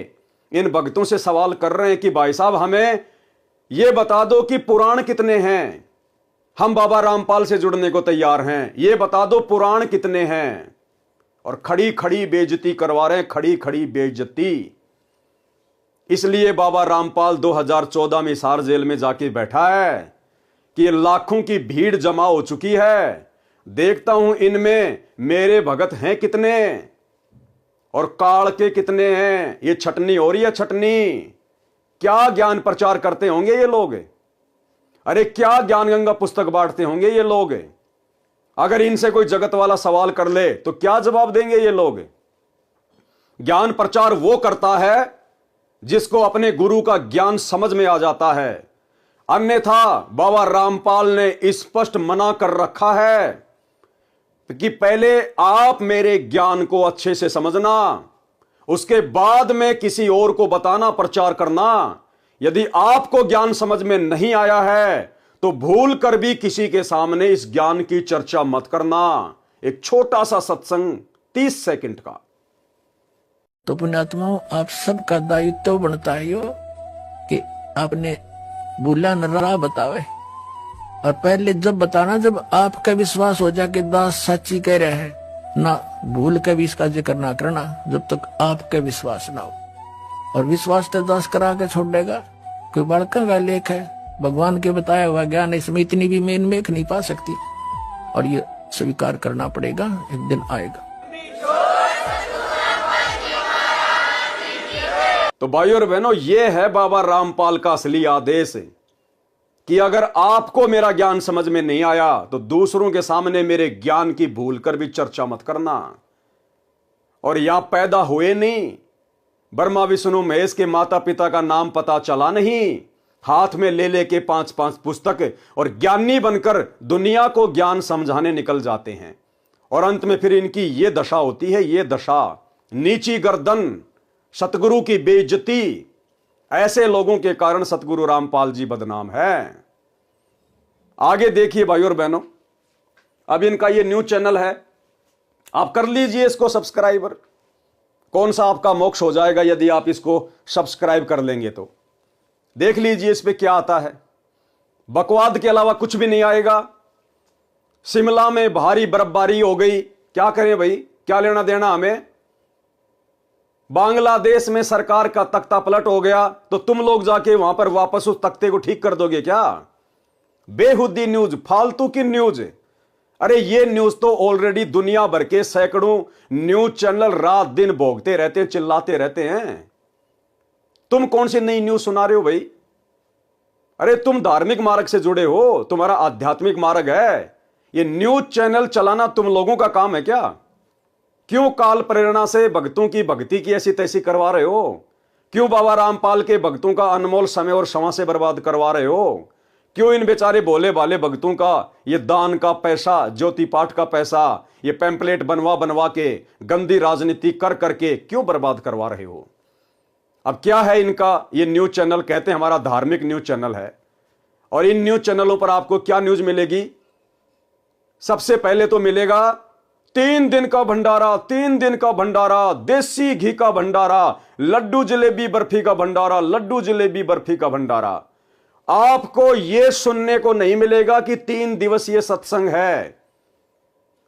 इन भक्तों से सवाल कर रहे हैं कि भाई साहब, हमें ये बता दो कि पुराण कितने हैं, हम बाबा रामपाल से जुड़ने को तैयार हैं, ये बता दो पुराण कितने हैं। और खड़ी खड़ी बेइज्जती करवा रहे हैं, खड़ी खड़ी बेइज्जती। इसलिए बाबा रामपाल 2014 में हिसार जेल में जाके बैठा है कि लाखों की भीड़ जमा हो चुकी है, देखता हूं इनमें मेरे भगत हैं कितने और काल के कितने हैं। ये छटनी हो रही है, छटनी। क्या ज्ञान प्रचार करते होंगे ये लोग, अरे क्या ज्ञान गंगा पुस्तक बांटते होंगे ये लोग। अगर इनसे कोई जगत वाला सवाल कर ले तो क्या जवाब देंगे ये लोग। ज्ञान प्रचार वो करता है जिसको अपने गुरु का ज्ञान समझ में आ जाता है, अन्यथा बाबा रामपाल ने स्पष्ट मना कर रखा है कि पहले आप मेरे ज्ञान को अच्छे से समझना, उसके बाद में किसी और को बताना, प्रचार करना। यदि आपको ज्ञान समझ में नहीं आया है तो भूल कर भी किसी के सामने इस ज्ञान की चर्चा मत करना। एक छोटा सा सत्संग 30 सेकंड का। तो पुण्यात्माओं, आप सबका दायित्व बनता है यो कि आपने भूला न राह बतावे, और पहले जब बताना जब आपका विश्वास हो जाए कि दास सच्ची कह रहा है, ना भूल के भी इसका जिक्र ना करना जब तक आपका विश्वास ना हो। और विश्वास तो दास करा के छोड़ देगा। कोई बड़का का लेख है, भगवान के बताया हुआ ज्ञान, इसमें इतनी भी मेन मेख नहीं पा सकती, और ये स्वीकार करना पड़ेगा, एक दिन आएगा। तो भाइयों और बहनों, ये है बाबा रामपाल का असली आदेश कि अगर आपको मेरा ज्ञान समझ में नहीं आया तो दूसरों के सामने मेरे ज्ञान की भूल कर भी चर्चा मत करना। और यहां पैदा हुए नहीं, ब्रह्मा विष्णु महेश के माता पिता का नाम पता चला नहीं, हाथ में ले लेके 5-5 पुस्तक और ज्ञानी बनकर दुनिया को ज्ञान समझाने निकल जाते हैं, और अंत में फिर इनकी ये दशा होती है, ये दशा, नीची गर्दन, सतगुरु की बेइज्जती। ऐसे लोगों के कारण सतगुरु रामपाल जी बदनाम है। आगे देखिए भाइयों और बहनों, अब इनका ये न्यूज चैनल है, आप कर लीजिए इसको सब्सक्राइबर। कौन सा आपका मोक्ष हो जाएगा यदि आप इसको सब्सक्राइब कर लेंगे तो। देख लीजिए इस पे क्या आता है। बकवाद के अलावा कुछ भी नहीं आएगा। शिमला में भारी बर्फबारी हो गई, क्या करें भाई, क्या लेना देना हमें। बांग्लादेश में सरकार का तख्ता पलट हो गया तो तुम लोग जाके वहां पर वापस उस तख्ते को ठीक कर दोगे क्या। बेहुदी न्यूज, फालतू की न्यूज। अरे ये न्यूज तो ऑलरेडी दुनिया भर के सैकड़ों न्यूज चैनल रात दिन भोगते रहते हैं, चिल्लाते रहते हैं। तुम कौन सी नई न्यूज सुना रहे हो भाई? अरे तुम धार्मिक मार्ग से जुड़े हो, तुम्हारा आध्यात्मिक मार्ग है। ये न्यूज चैनल चलाना तुम लोगों का काम है क्या? क्यों काल प्रेरणा से भक्तों की भक्ति की ऐसी तैसी करवा रहे हो? क्यों बाबा रामपाल के भक्तों का अनमोल समय और समय से बर्बाद करवा रहे हो? क्यों इन बेचारे भोले भाले भक्तों का ये दान का पैसा, ज्योति पाठ का पैसा, ये पैम्पलेट बनवा बनवा के गंदी राजनीति कर करके क्यों बर्बाद करवा रहे हो? अब क्या है इनका? ये न्यूज चैनल कहते हैं हमारा धार्मिक न्यूज चैनल है, और इन न्यूज चैनलों पर आपको क्या न्यूज मिलेगी? सबसे पहले तो मिलेगा 3 दिन का भंडारा, 3 दिन का भंडारा, देसी घी का भंडारा, लड्डू जलेबी बर्फी का भंडारा, लड्डू जलेबी बर्फी का भंडारा। आपको यह सुनने को नहीं मिलेगा कि 3 दिवसीय सत्संग है,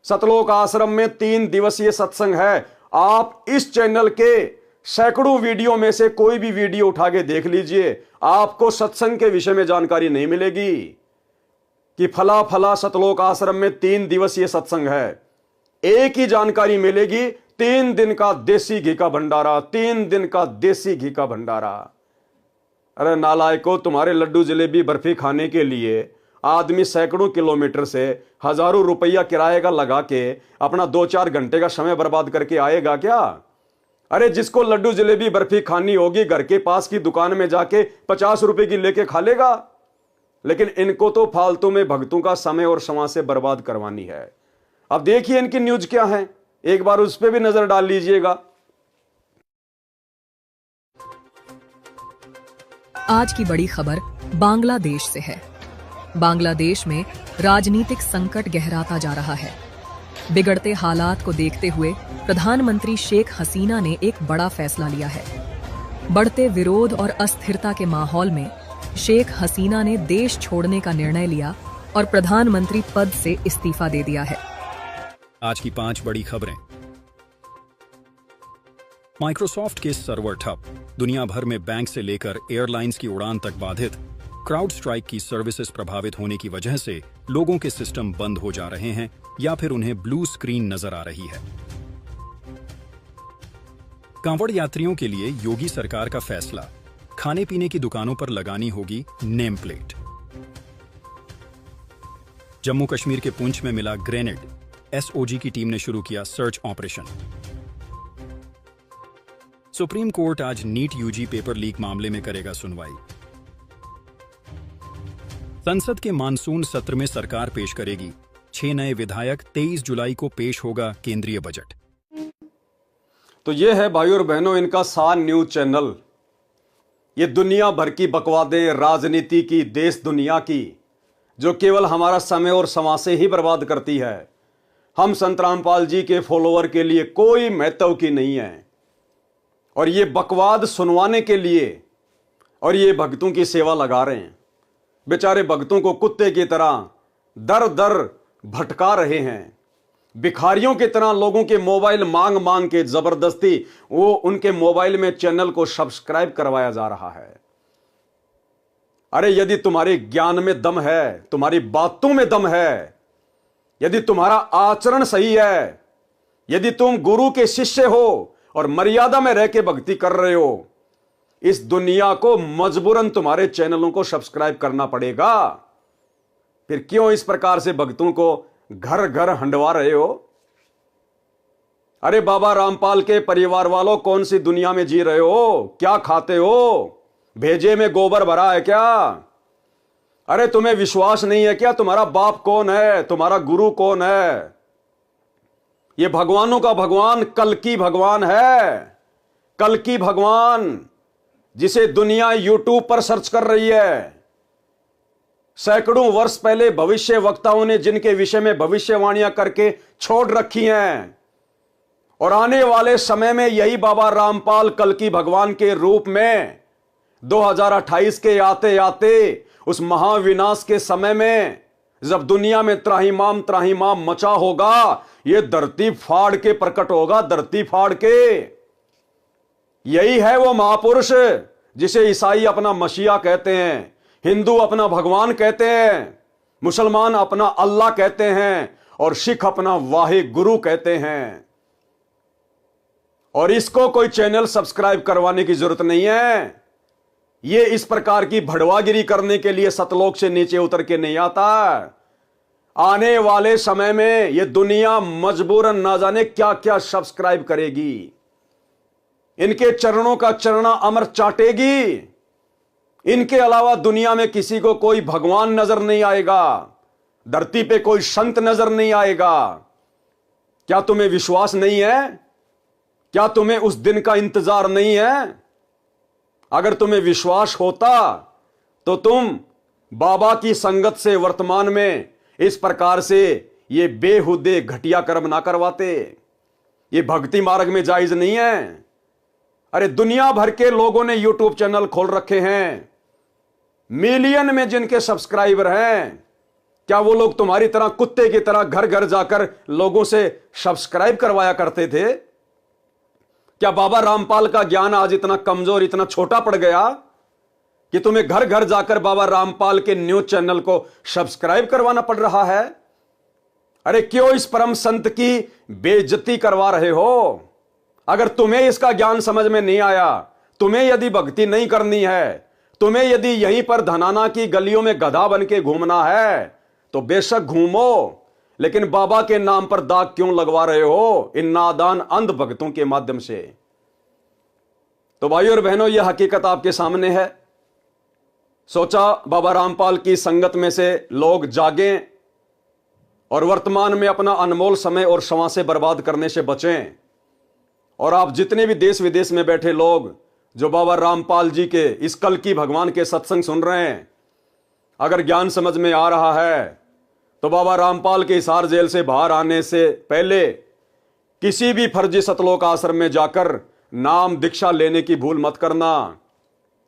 सतलोक आश्रम में 3 दिवसीय सत्संग है। आप इस चैनल के सैकड़ों वीडियो में से कोई भी वीडियो उठा के देख लीजिए, आपको सत्संग के विषय में जानकारी नहीं मिलेगी कि फला फला सतलोक आश्रम में 3 दिवसीय सत्संग है। एक ही जानकारी मिलेगी, 3 दिन का देसी घी का भंडारा, 3 दिन का देसी घी का भंडारा। अरे नालायकों, तुम्हारे लड्डू जलेबी बर्फी खाने के लिए आदमी सैकड़ों किलोमीटर से हजारों रुपया किराए का लगा के अपना 2-4 घंटे का समय बर्बाद करके आएगा क्या? अरे जिसको लड्डू जलेबी बर्फी खानी होगी घर के पास की दुकान में जाके 50 रुपए की लेके खा लेगा। लेकिन इनको तो फालतू में भक्तों का समय और समाज से बर्बाद करवानी है। अब देखिए इनकी न्यूज क्या है, एक बार उस पर भी नजर डाल लीजिएगा। आज की बड़ी खबर बांग्लादेश से है। बांग्लादेश में राजनीतिक संकट गहराता जा रहा है। बिगड़ते हालात को देखते हुए प्रधानमंत्री शेख हसीना ने एक बड़ा फैसला लिया है। बढ़ते विरोध और अस्थिरता के माहौल में शेख हसीना ने देश छोड़ने का निर्णय लिया और प्रधानमंत्री पद से इस्तीफा दे दिया है। आज की 5 बड़ी खबरें। माइक्रोसॉफ्ट के सर्वर ठप, दुनिया भर में बैंक से लेकर एयरलाइंस की उड़ान तक बाधित, क्राउड स्ट्राइक की सर्विसेज प्रभावित होने की वजह से लोगों के सिस्टम बंद हो जा रहे हैं या फिर उन्हें ब्लू स्क्रीन नजर आ रही है। कांवड़ यात्रियों के लिए योगी सरकार का फैसला, खाने पीने की दुकानों पर लगानी होगी नेम प्लेट। जम्मू कश्मीर के पुंछ में मिला ग्रेनेड, एसओजी की टीम ने शुरू किया सर्च ऑपरेशन। सुप्रीम कोर्ट आज नीट यूजी पेपर लीक मामले में करेगा सुनवाई। संसद के मानसून सत्र में सरकार पेश करेगी 6 नए विधायक, 23 जुलाई को पेश होगा केंद्रीय बजट। तो यह है भाइयों और बहनों इनका सान न्यूज चैनल। ये दुनिया भर की बकवादें, राजनीति की, देश दुनिया की, जो केवल हमारा समय और समाज से ही बर्बाद करती है, हम संत रामपाल जी के फॉलोअर के लिए कोई महत्व की नहीं है। और ये बकवाद सुनवाने के लिए और ये भक्तों की सेवा लगा रहे हैं। बेचारे भक्तों को कुत्ते की तरह दर दर भटका रहे हैं। भिखारियों की तरह लोगों के मोबाइल मांग मांग के जबरदस्ती वो उनके मोबाइल में चैनल को सब्सक्राइब करवाया जा रहा है। अरे यदि तुम्हारे ज्ञान में दम है, तुम्हारी बातों में दम है, यदि तुम्हारा आचरण सही है, यदि तुम गुरु के शिष्य हो और मर्यादा में रह के भक्ति कर रहे हो, इस दुनिया को मजबूरन तुम्हारे चैनलों को सब्सक्राइब करना पड़ेगा। फिर क्यों इस प्रकार से भक्तों को घर घर हंडवा रहे हो? अरे बाबा रामपाल के परिवार वालों, कौन सी दुनिया में जी रहे हो? क्या खाते हो? भेजे में गोबर भरा है क्या? अरे तुम्हें विश्वास नहीं है क्या? तुम्हारा बाप कौन है? तुम्हारा गुरु कौन है? ये भगवानों का भगवान कल्कि भगवान है। कल्कि भगवान जिसे दुनिया यूट्यूब पर सर्च कर रही है। सैकड़ों वर्ष पहले भविष्य वक्ताओं ने जिनके विषय में भविष्यवाणियां करके छोड़ रखी हैं, और आने वाले समय में यही बाबा रामपाल कल्कि भगवान के रूप में 2028 के आते आते उस महाविनाश के समय में जब दुनिया में त्राहिमाम त्राहिमाम मचा होगा, यह धरती फाड़ के प्रकट होगा, धरती फाड़ के। यही है वो महापुरुष जिसे ईसाई अपना मसीहा कहते हैं, हिंदू अपना भगवान कहते हैं, मुसलमान अपना अल्लाह कहते हैं, और सिख अपना वाहे गुरु कहते हैं। और इसको कोई चैनल सब्सक्राइब करवाने की जरूरत नहीं है। ये इस प्रकार की भड़वागिरी करने के लिए सतलोक से नीचे उतर के नहीं आता। आने वाले समय में ये दुनिया मजबूरन ना जाने क्या क्या सब्सक्राइब करेगी, इनके चरणों का चरणा अमर चाटेगी। इनके अलावा दुनिया में किसी को कोई भगवान नजर नहीं आएगा, धरती पे कोई संत नजर नहीं आएगा। क्या तुम्हें विश्वास नहीं है? क्या तुम्हें उस दिन का इंतजार नहीं है? अगर तुम्हें विश्वास होता तो तुम बाबा की संगत से वर्तमान में इस प्रकार से ये बेहुदे घटिया कर्म ना करवाते। ये भक्ति मार्ग में जायज नहीं है। अरे दुनिया भर के लोगों ने यूट्यूब चैनल खोल रखे हैं, मिलियन में जिनके सब्सक्राइबर हैं। क्या वो लोग तुम्हारी तरह कुत्ते की तरह घर घर जाकर लोगों से सब्सक्राइब करवाया करते थे? क्या बाबा रामपाल का ज्ञान आज इतना कमजोर, इतना छोटा पड़ गया कि तुम्हें घर घर जाकर बाबा रामपाल के न्यूज चैनल को सब्सक्राइब करवाना पड़ रहा है? अरे क्यों इस परम संत की बेइज्जती करवा रहे हो? अगर तुम्हें इसका ज्ञान समझ में नहीं आया, तुम्हें यदि भक्ति नहीं करनी है, तुम्हें यदि यहीं पर धनाना की गलियों में गधा बन के घूमना है, तो बेशक घूमो, लेकिन बाबा के नाम पर दाग क्यों लगवा रहे हो इन नादान अंध भक्तों के माध्यम से? तो भाइयों और बहनों, यह हकीकत आपके सामने है। सोचा बाबा रामपाल की संगत में से लोग जागें और वर्तमान में अपना अनमोल समय और श्वासें बर्बाद करने से बचें। और आप जितने भी देश विदेश में बैठे लोग जो बाबा रामपाल जी के इस कल की भगवान के सत्संग सुन रहे हैं, अगर ज्ञान समझ में आ रहा है तो बाबा रामपाल के हिसार जेल से बाहर आने से पहले किसी भी फर्जी सतलोक आश्रम में जाकर नाम दीक्षा लेने की भूल मत करना।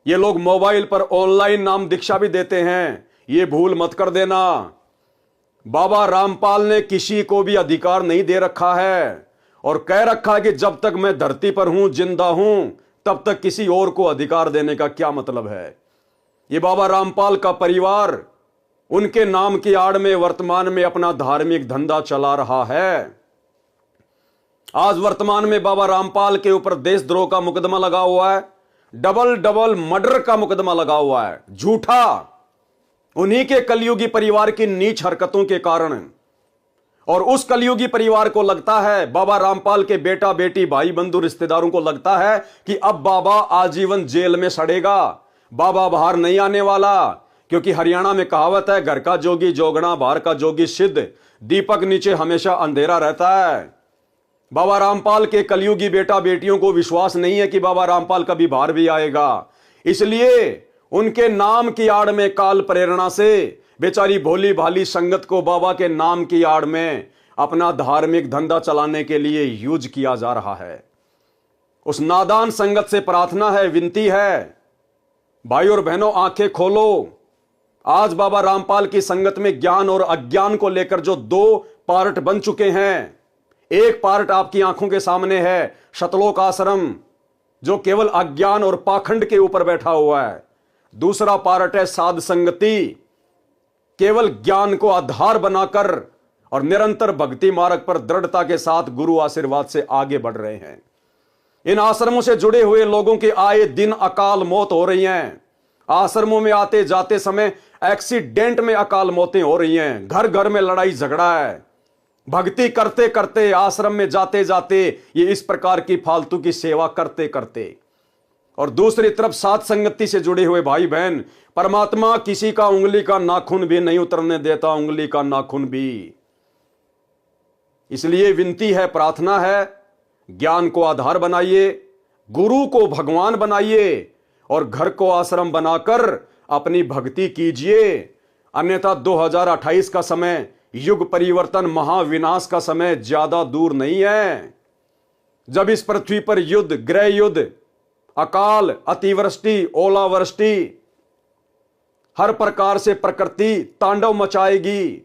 ये लोग मोबाइल पर ऑनलाइन नाम दीक्षा भी देते हैं, ये भूल मत कर देना। बाबा रामपाल ने किसी को भी अधिकार नहीं दे रखा है और कह रखा है कि जब तक मैं धरती पर हूं, जिंदा हूं, तब तक किसी और को अधिकार देने का क्या मतलब है? ये बाबा रामपाल का परिवार उनके नाम की आड़ में वर्तमान में अपना धार्मिक धंधा चला रहा है। आज वर्तमान में बाबा रामपाल के ऊपर देशद्रोह का मुकदमा लगा हुआ है, डबल मर्डर का मुकदमा लगा हुआ है, झूठा, उन्हीं के कलयुगी परिवार की नीच हरकतों के कारण। और उस कलयुगी परिवार को लगता है, बाबा रामपाल के बेटा बेटी भाई बंधु रिश्तेदारों को लगता है कि अब बाबा आजीवन जेल में सड़ेगा, बाबा बाहर नहीं आने वाला। क्योंकि हरियाणा में कहावत है, घर का जोगी जोगना, बाहर का जोगी सिद्ध, दीपक नीचे हमेशा अंधेरा रहता है। बाबा रामपाल के कलयुगी बेटा बेटियों को विश्वास नहीं है कि बाबा रामपाल कभी बाहर भी आएगा, इसलिए उनके नाम की आड़ में काल प्रेरणा से बेचारी भोली भाली संगत को बाबा के नाम की आड़ में अपना धार्मिक धंधा चलाने के लिए यूज किया जा रहा है। उस नादान संगत से प्रार्थना है, विनती है, भाई और बहनों आंखें खोलो। आज बाबा रामपाल की संगत में ज्ञान और अज्ञान को लेकर जो दो पार्ट बन चुके हैं, एक पार्ट आपकी आंखों के सामने है, सतलोक आश्रम, जो केवल अज्ञान और पाखंड के ऊपर बैठा हुआ है। दूसरा पार्ट है साध संगति, केवल ज्ञान को आधार बनाकर और निरंतर भक्ति मार्ग पर दृढ़ता के साथ गुरु आशीर्वाद से आगे बढ़ रहे हैं। इन आश्रमों से जुड़े हुए लोगों के आए दिन अकाल मौत हो रही हैं। आश्रमों में आते जाते समय एक्सीडेंट में अकाल मौतें हो रही हैं। घर घर में लड़ाई झगड़ा है। भक्ति करते करते, आश्रम में जाते जाते, ये इस प्रकार की फालतू की सेवा करते करते। और दूसरी तरफ साथ संगति से जुड़े हुए भाई बहन, परमात्मा किसी का उंगली का नाखून भी नहीं उतरने देता, उंगली का नाखून भी। इसलिए विनती है, प्रार्थना है, ज्ञान को आधार बनाइए, गुरु को भगवान बनाइए और घर को आश्रम बनाकर अपनी भक्ति कीजिए। अन्यथा 2028 का समय, युग परिवर्तन, महाविनाश का समय ज्यादा दूर नहीं है, जब इस पृथ्वी पर युद्ध, गृह युद्ध, अकाल, अतिवृष्टि, ओलावृष्टि, हर प्रकार से प्रकृति तांडव मचाएगी।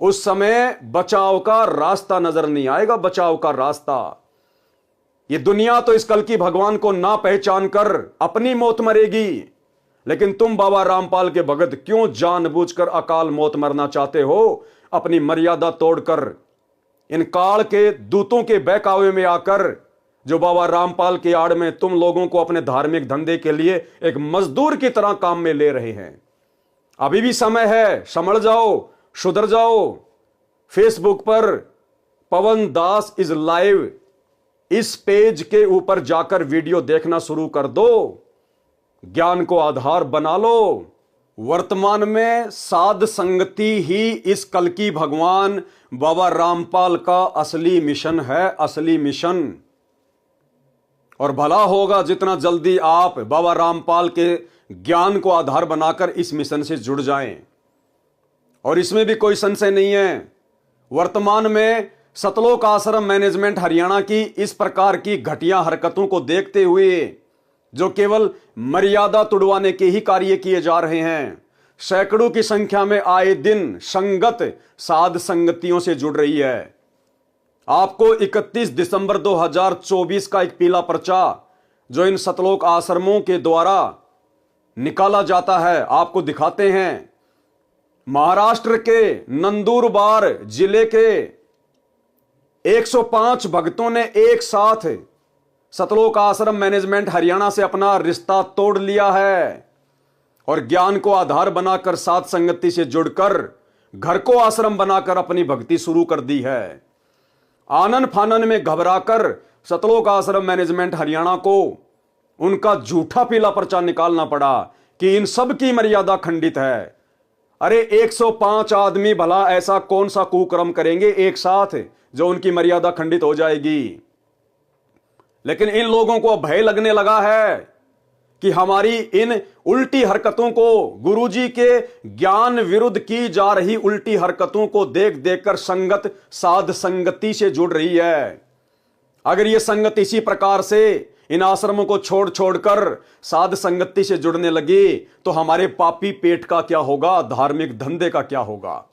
उस समय बचाव का रास्ता नजर नहीं आएगा, बचाव का रास्ता। ये दुनिया तो इस कल की भगवान को ना पहचान कर अपनी मौत मरेगी, लेकिन तुम बाबा रामपाल के भगत क्यों जानबूझकर अकाल मौत मरना चाहते हो? अपनी मर्यादा तोड़कर इन काल के दूतों के बहकावे में आकर जो बाबा रामपाल की आड़ में तुम लोगों को अपने धार्मिक धंधे के लिए एक मजदूर की तरह काम में ले रहे हैं। अभी भी समय है, संभल जाओ, सुधर जाओ। फेसबुक पर पवन दास इज लाइव, इस पेज के ऊपर जाकर वीडियो देखना शुरू कर दो, ज्ञान को आधार बना लो। वर्तमान में साध संगति ही इस कल्कि भगवान बाबा रामपाल का असली मिशन है, असली मिशन। और भला होगा जितना जल्दी आप बाबा रामपाल के ज्ञान को आधार बनाकर इस मिशन से जुड़ जाएं। और इसमें भी कोई संशय नहीं है, वर्तमान में सतलोक आश्रम मैनेजमेंट हरियाणा की इस प्रकार की घटिया हरकतों को देखते हुए जो केवल मर्यादा तुड़वाने के ही कार्य किए जा रहे हैं, सैकड़ों की संख्या में आए दिन संगत साध संगतियों से जुड़ रही है। आपको 31 दिसंबर 2024 का एक पीला पर्चा जो इन सतलोक आश्रमों के द्वारा निकाला जाता है आपको दिखाते हैं। महाराष्ट्र के नंदुरबार जिले के 105 भक्तों ने एक साथ सतलोक आश्रम मैनेजमेंट हरियाणा से अपना रिश्ता तोड़ लिया है और ज्ञान को आधार बनाकर साध संगति से जुड़कर घर को आश्रम बनाकर अपनी भक्ति शुरू कर दी है। आनन फानन में घबराकर सतलोक आश्रम मैनेजमेंट हरियाणा को उनका झूठा पीला पर्चा निकालना पड़ा कि इन सब की मर्यादा खंडित है। अरे 105 आदमी भला ऐसा कौन सा कुकर्म करेंगे एक साथ जो उनकी मर्यादा खंडित हो जाएगी। लेकिन इन लोगों को भय लगने लगा है कि हमारी इन उल्टी हरकतों को, गुरुजी के ज्ञान विरुद्ध की जा रही उल्टी हरकतों को देख देखकर संगत साध संगति से जुड़ रही है। अगर ये संगत इसी प्रकार से इन आश्रमों को छोड़ छोड़कर साध संगति से जुड़ने लगी तो हमारे पापी पेट का क्या होगा, धार्मिक धंधे का क्या होगा।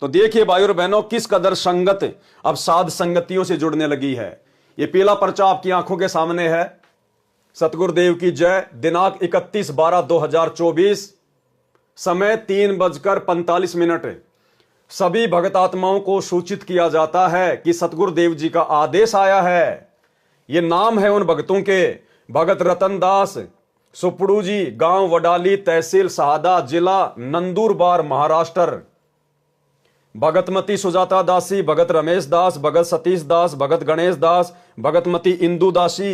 तो देखिए भाई और बहनों, किस कदर संगत अब साध संगतियों से जुड़ने लगी है। ये पीला पर्चा आपकी आंखों के सामने है। सतगुरुदेव की जय। दिनांक 31/12/2024, समय 3:45। सभी भगत आत्माओं को सूचित किया जाता है कि सतगुरुदेव जी का आदेश आया है। ये नाम है उन भक्तों के, भगत रतन दास सुपड़ू जी, गांव वडाली, तहसील सहादा, जिला नंदुरबार, महाराष्ट्र। भगतमती सुजाता दासी, भगत रमेश दास, भगत सतीश दास, भगत गणेश दास, भगतमती इंदू दासी,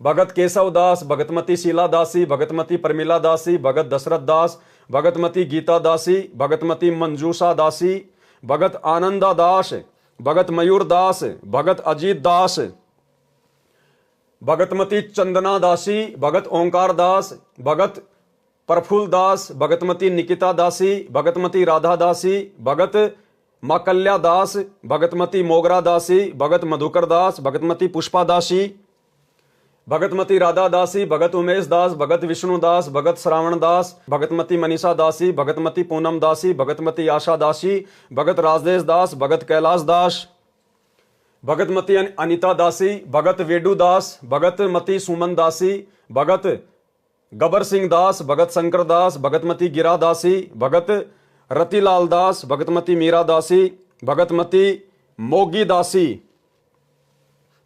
भगत केशव दास, भगतमती शीला दासी, भगतमती प्रमिला दासी, भगत दशरथ दास, भगतमती गीता दासी, भगतमती मंजूषा दासी, भगत आनंदा दास, भगत मयूर दास, भगत अजीत दास, भगतमती चंदना दासी, भगत ओंकार दास, भगत प्रफुल्ल दास, भगतमती निकिता दासी, भगतमती राधा दासी, भगत माकल्या दास, भगतमती मोगरा दासी, भगत मधुकर दास, भगतमती पुष्पा दासी, भगतमती राधा दासी, भगत उमेश दास, भगत विष्णु दास, भगत श्रावण दास, भगतमती मनीषा दासी, भगतमती पूनम दासी, भगतमती आशा दासी, भगत राजदेश दास, भगत कैलाश दास, भगतमती अनिता दासी, भगत वेडू दास, भगतमती सुमन दासी, भगत गबर सिंह दास, भगत शंकर दास, भगतमती गिरा दासी, भगत रतिलाल दास, भगतमती मीरा दासी, भगतमती मोगी दासी,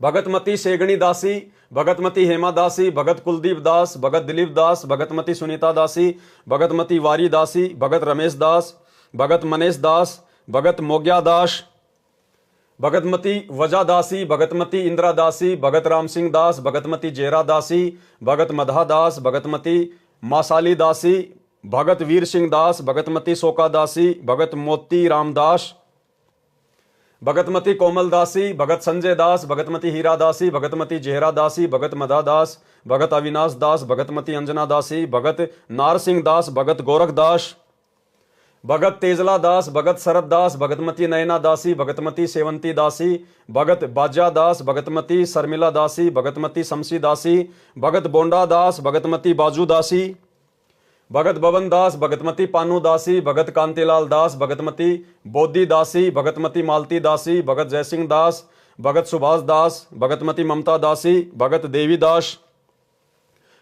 भगतमती सेगणी दासी, भगतमती हेमा दासी, भगत कुलदीप दास, भगत दिलीप दास, भगतमती सुनीता दासी, भगतमती वारी दासी, भगत रमेश दास, भगत मनेश दास, भगत मोग्या दास, भगतमती वजा दासी, भगतमती इंदिरा दासी, भगत राम सिंह दास, भगतमती जेरा दासी, भगत मधा दास, भगतमती मासाली दासी, भगत वीर सिंह दास, भगतमती सोका दासी, भगत मोती रामदास, भगतमती कोमल दासी, भगत संजय दास, भगतमती हीरा दासी, भगतमती जेहरा दासी, भगत मदा दास, भगत अविनाश दास, भगतमती अंजना दासी, भगत नार सिंह दास, भगत गोरख दास, भगत तेजला दास, भगत शरद दास, भगतमती नयना दासी, भगतमती सेवंती दासी, भगत बाजा दास, भगतमती शर्मिला दासी, भगतमती शमसी दासी, भगत बोंडा दास, भगतमती बाजू दासी, भगत भवन दास, भगतमती पानू दासी, भगत कांतिलाल दास, भगतमती बोधी दासी, भगतमती मालती दासी, भगत जयसिंह दास, भगत सुभाष दास, भगतमती ममता दासी, भगत देवी दास,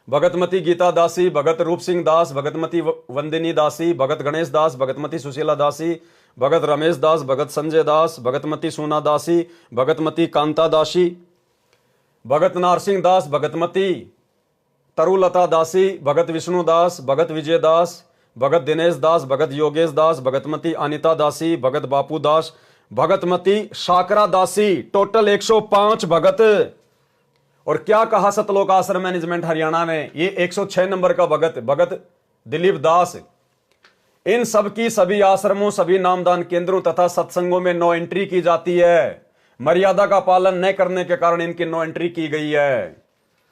भगतमती गीता दासी, भगत रूप सिंह दास, भगतमती वंदिनी दासी, भगत गणेश दास, भगतमती सुशीला दासी, भगत रमेश दास, भगत संजय दास, भगतमती सोना दासी, भगतमती कांता दासी, भगत नारसिंह दास, भगतमती तरुलता दासी, भगत विष्णु दास, भगत विजय दास, भगत दिनेश दास, भगत योगेश दास, भगतमती अनिता दासी, भगत बापू दास, भगतमती शाकरा दासी। टोटल 105 भगत। और क्या कहा सतलोक आश्रम मैनेजमेंट हरियाणा ने, ये 106 नंबर का भगत दिलीप दास। इन सब की सभी आश्रमों, सभी नामदान केंद्रों तथा सत्संगों में नो एंट्री की जाती है। मर्यादा का पालन न करने के कारण इनकी नो एंट्री की गई है।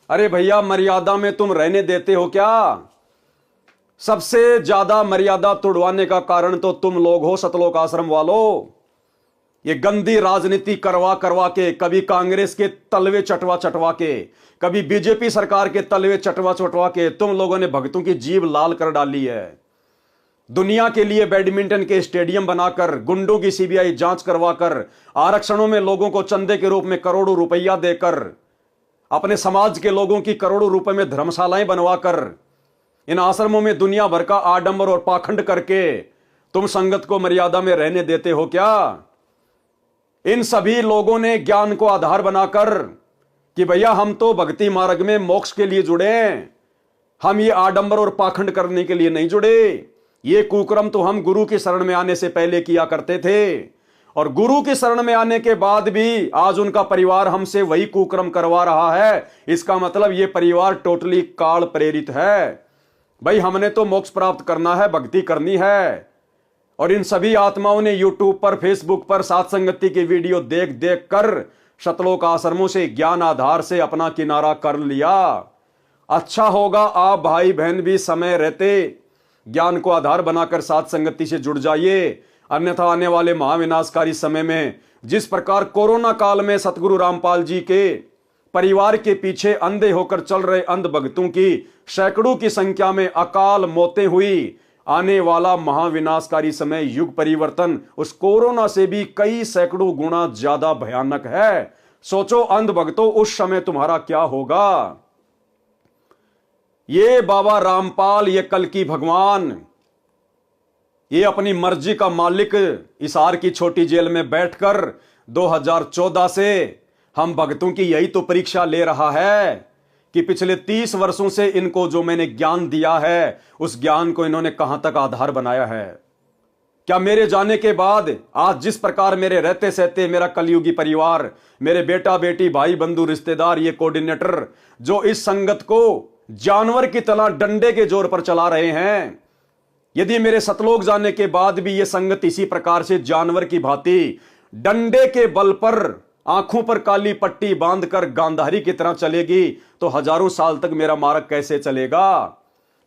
अरे भैया, मर्यादा में तुम रहने देते हो क्या? सबसे ज्यादा मर्यादा तोड़वाने का कारण तो तुम लोग हो सतलोक आश्रम वालों। ये गंदी राजनीति करवा करवा के, कभी कांग्रेस के तलवे चटवा के, कभी बीजेपी सरकार के तलवे चटवा के तुम लोगों ने भक्तों की जीभ लाल कर डाली है। दुनिया के लिए बैडमिंटन के स्टेडियम बनाकर, गुंडों की सीबीआई जांच करवाकर, आरक्षणों में लोगों को चंदे के रूप में करोड़ों रुपया देकर, अपने समाज के लोगों की करोड़ों रुपए में धर्मशालाएं बनवाकर, इन आश्रमों में दुनिया भर का आडंबर और पाखंड करके तुम संगत को मर्यादा में रहने देते हो क्या? इन सभी लोगों ने ज्ञान को आधार बनाकर कि भैया हम तो भक्ति मार्ग में मोक्ष के लिए जुड़े हैं, हम ये आडंबर और पाखंड करने के लिए नहीं जुड़े। ये कुक्रम तो हम गुरु की शरण में आने से पहले किया करते थे, और गुरु की शरण में आने के बाद भी आज उनका परिवार हमसे वही कुक्रम करवा रहा है। इसका मतलब ये परिवार टोटली काल प्रेरित है। भाई, हमने तो मोक्ष प्राप्त करना है, भक्ति करनी है। और इन सभी आत्माओं ने यूट्यूब पर, फेसबुक पर साथ संगति की वीडियो देख देख कर सतलोक आश्रमों से ज्ञान आधार से अपना किनारा कर लिया। अच्छा होगा आप भाई बहन भी समय रहते ज्ञान को आधार बनाकर साथ संगति से जुड़ जाइए, अन्यथा आने वाले महाविनाशकारी समय में जिस प्रकार कोरोना काल में सतगुरु रामपाल जी के परिवार के पीछे अंधे होकर चल रहे अंध भक्तों की सैकड़ों की संख्या में अकाल मौतें हुई, आने वाला महाविनाशकारी समय, युग परिवर्तन उस कोरोना से भी कई सैकड़ों गुना ज्यादा भयानक है। सोचो अंध भक्तों, उस समय तुम्हारा क्या होगा। ये बाबा रामपाल, ये कल की भगवान, ये अपनी मर्जी का मालिक हिसार की छोटी जेल में बैठकर 2014 से हम भक्तों की यही तो परीक्षा ले रहा है कि पिछले 30 वर्षों से इनको जो मैंने ज्ञान दिया है, उस ज्ञान को इन्होंने कहां तक आधार बनाया है। क्या मेरे जाने के बाद आज जिस प्रकार मेरे रहते सहते मेरा कलयुगी परिवार, मेरे बेटा बेटी, भाई बंधु, रिश्तेदार, ये कोऑर्डिनेटर जो इस संगत को जानवर की तरह डंडे के जोर पर चला रहे हैं, यदि मेरे सतलोक जाने के बाद भी ये संगत इसी प्रकार से जानवर की भांति डंडे के बल पर आंखों पर काली पट्टी बांधकर गांधारी की तरह चलेगी, तो हजारों साल तक मेरा मार्ग कैसे चलेगा।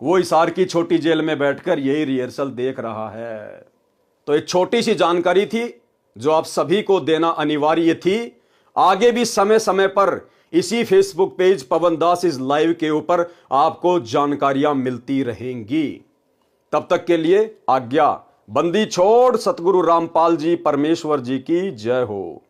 वो हिसार की छोटी जेल में बैठकर यही रिहर्सल देख रहा है। तो एक छोटी सी जानकारी थी जो आप सभी को देना अनिवार्य थी। आगे भी समय समय पर इसी Facebook page Pawan Das is live के ऊपर आपको जानकारियां मिलती रहेंगी। तब तक के लिए आज्ञा। बंदी छोड़। सतगुरु रामपाल जी परमेश्वर जी की जय हो।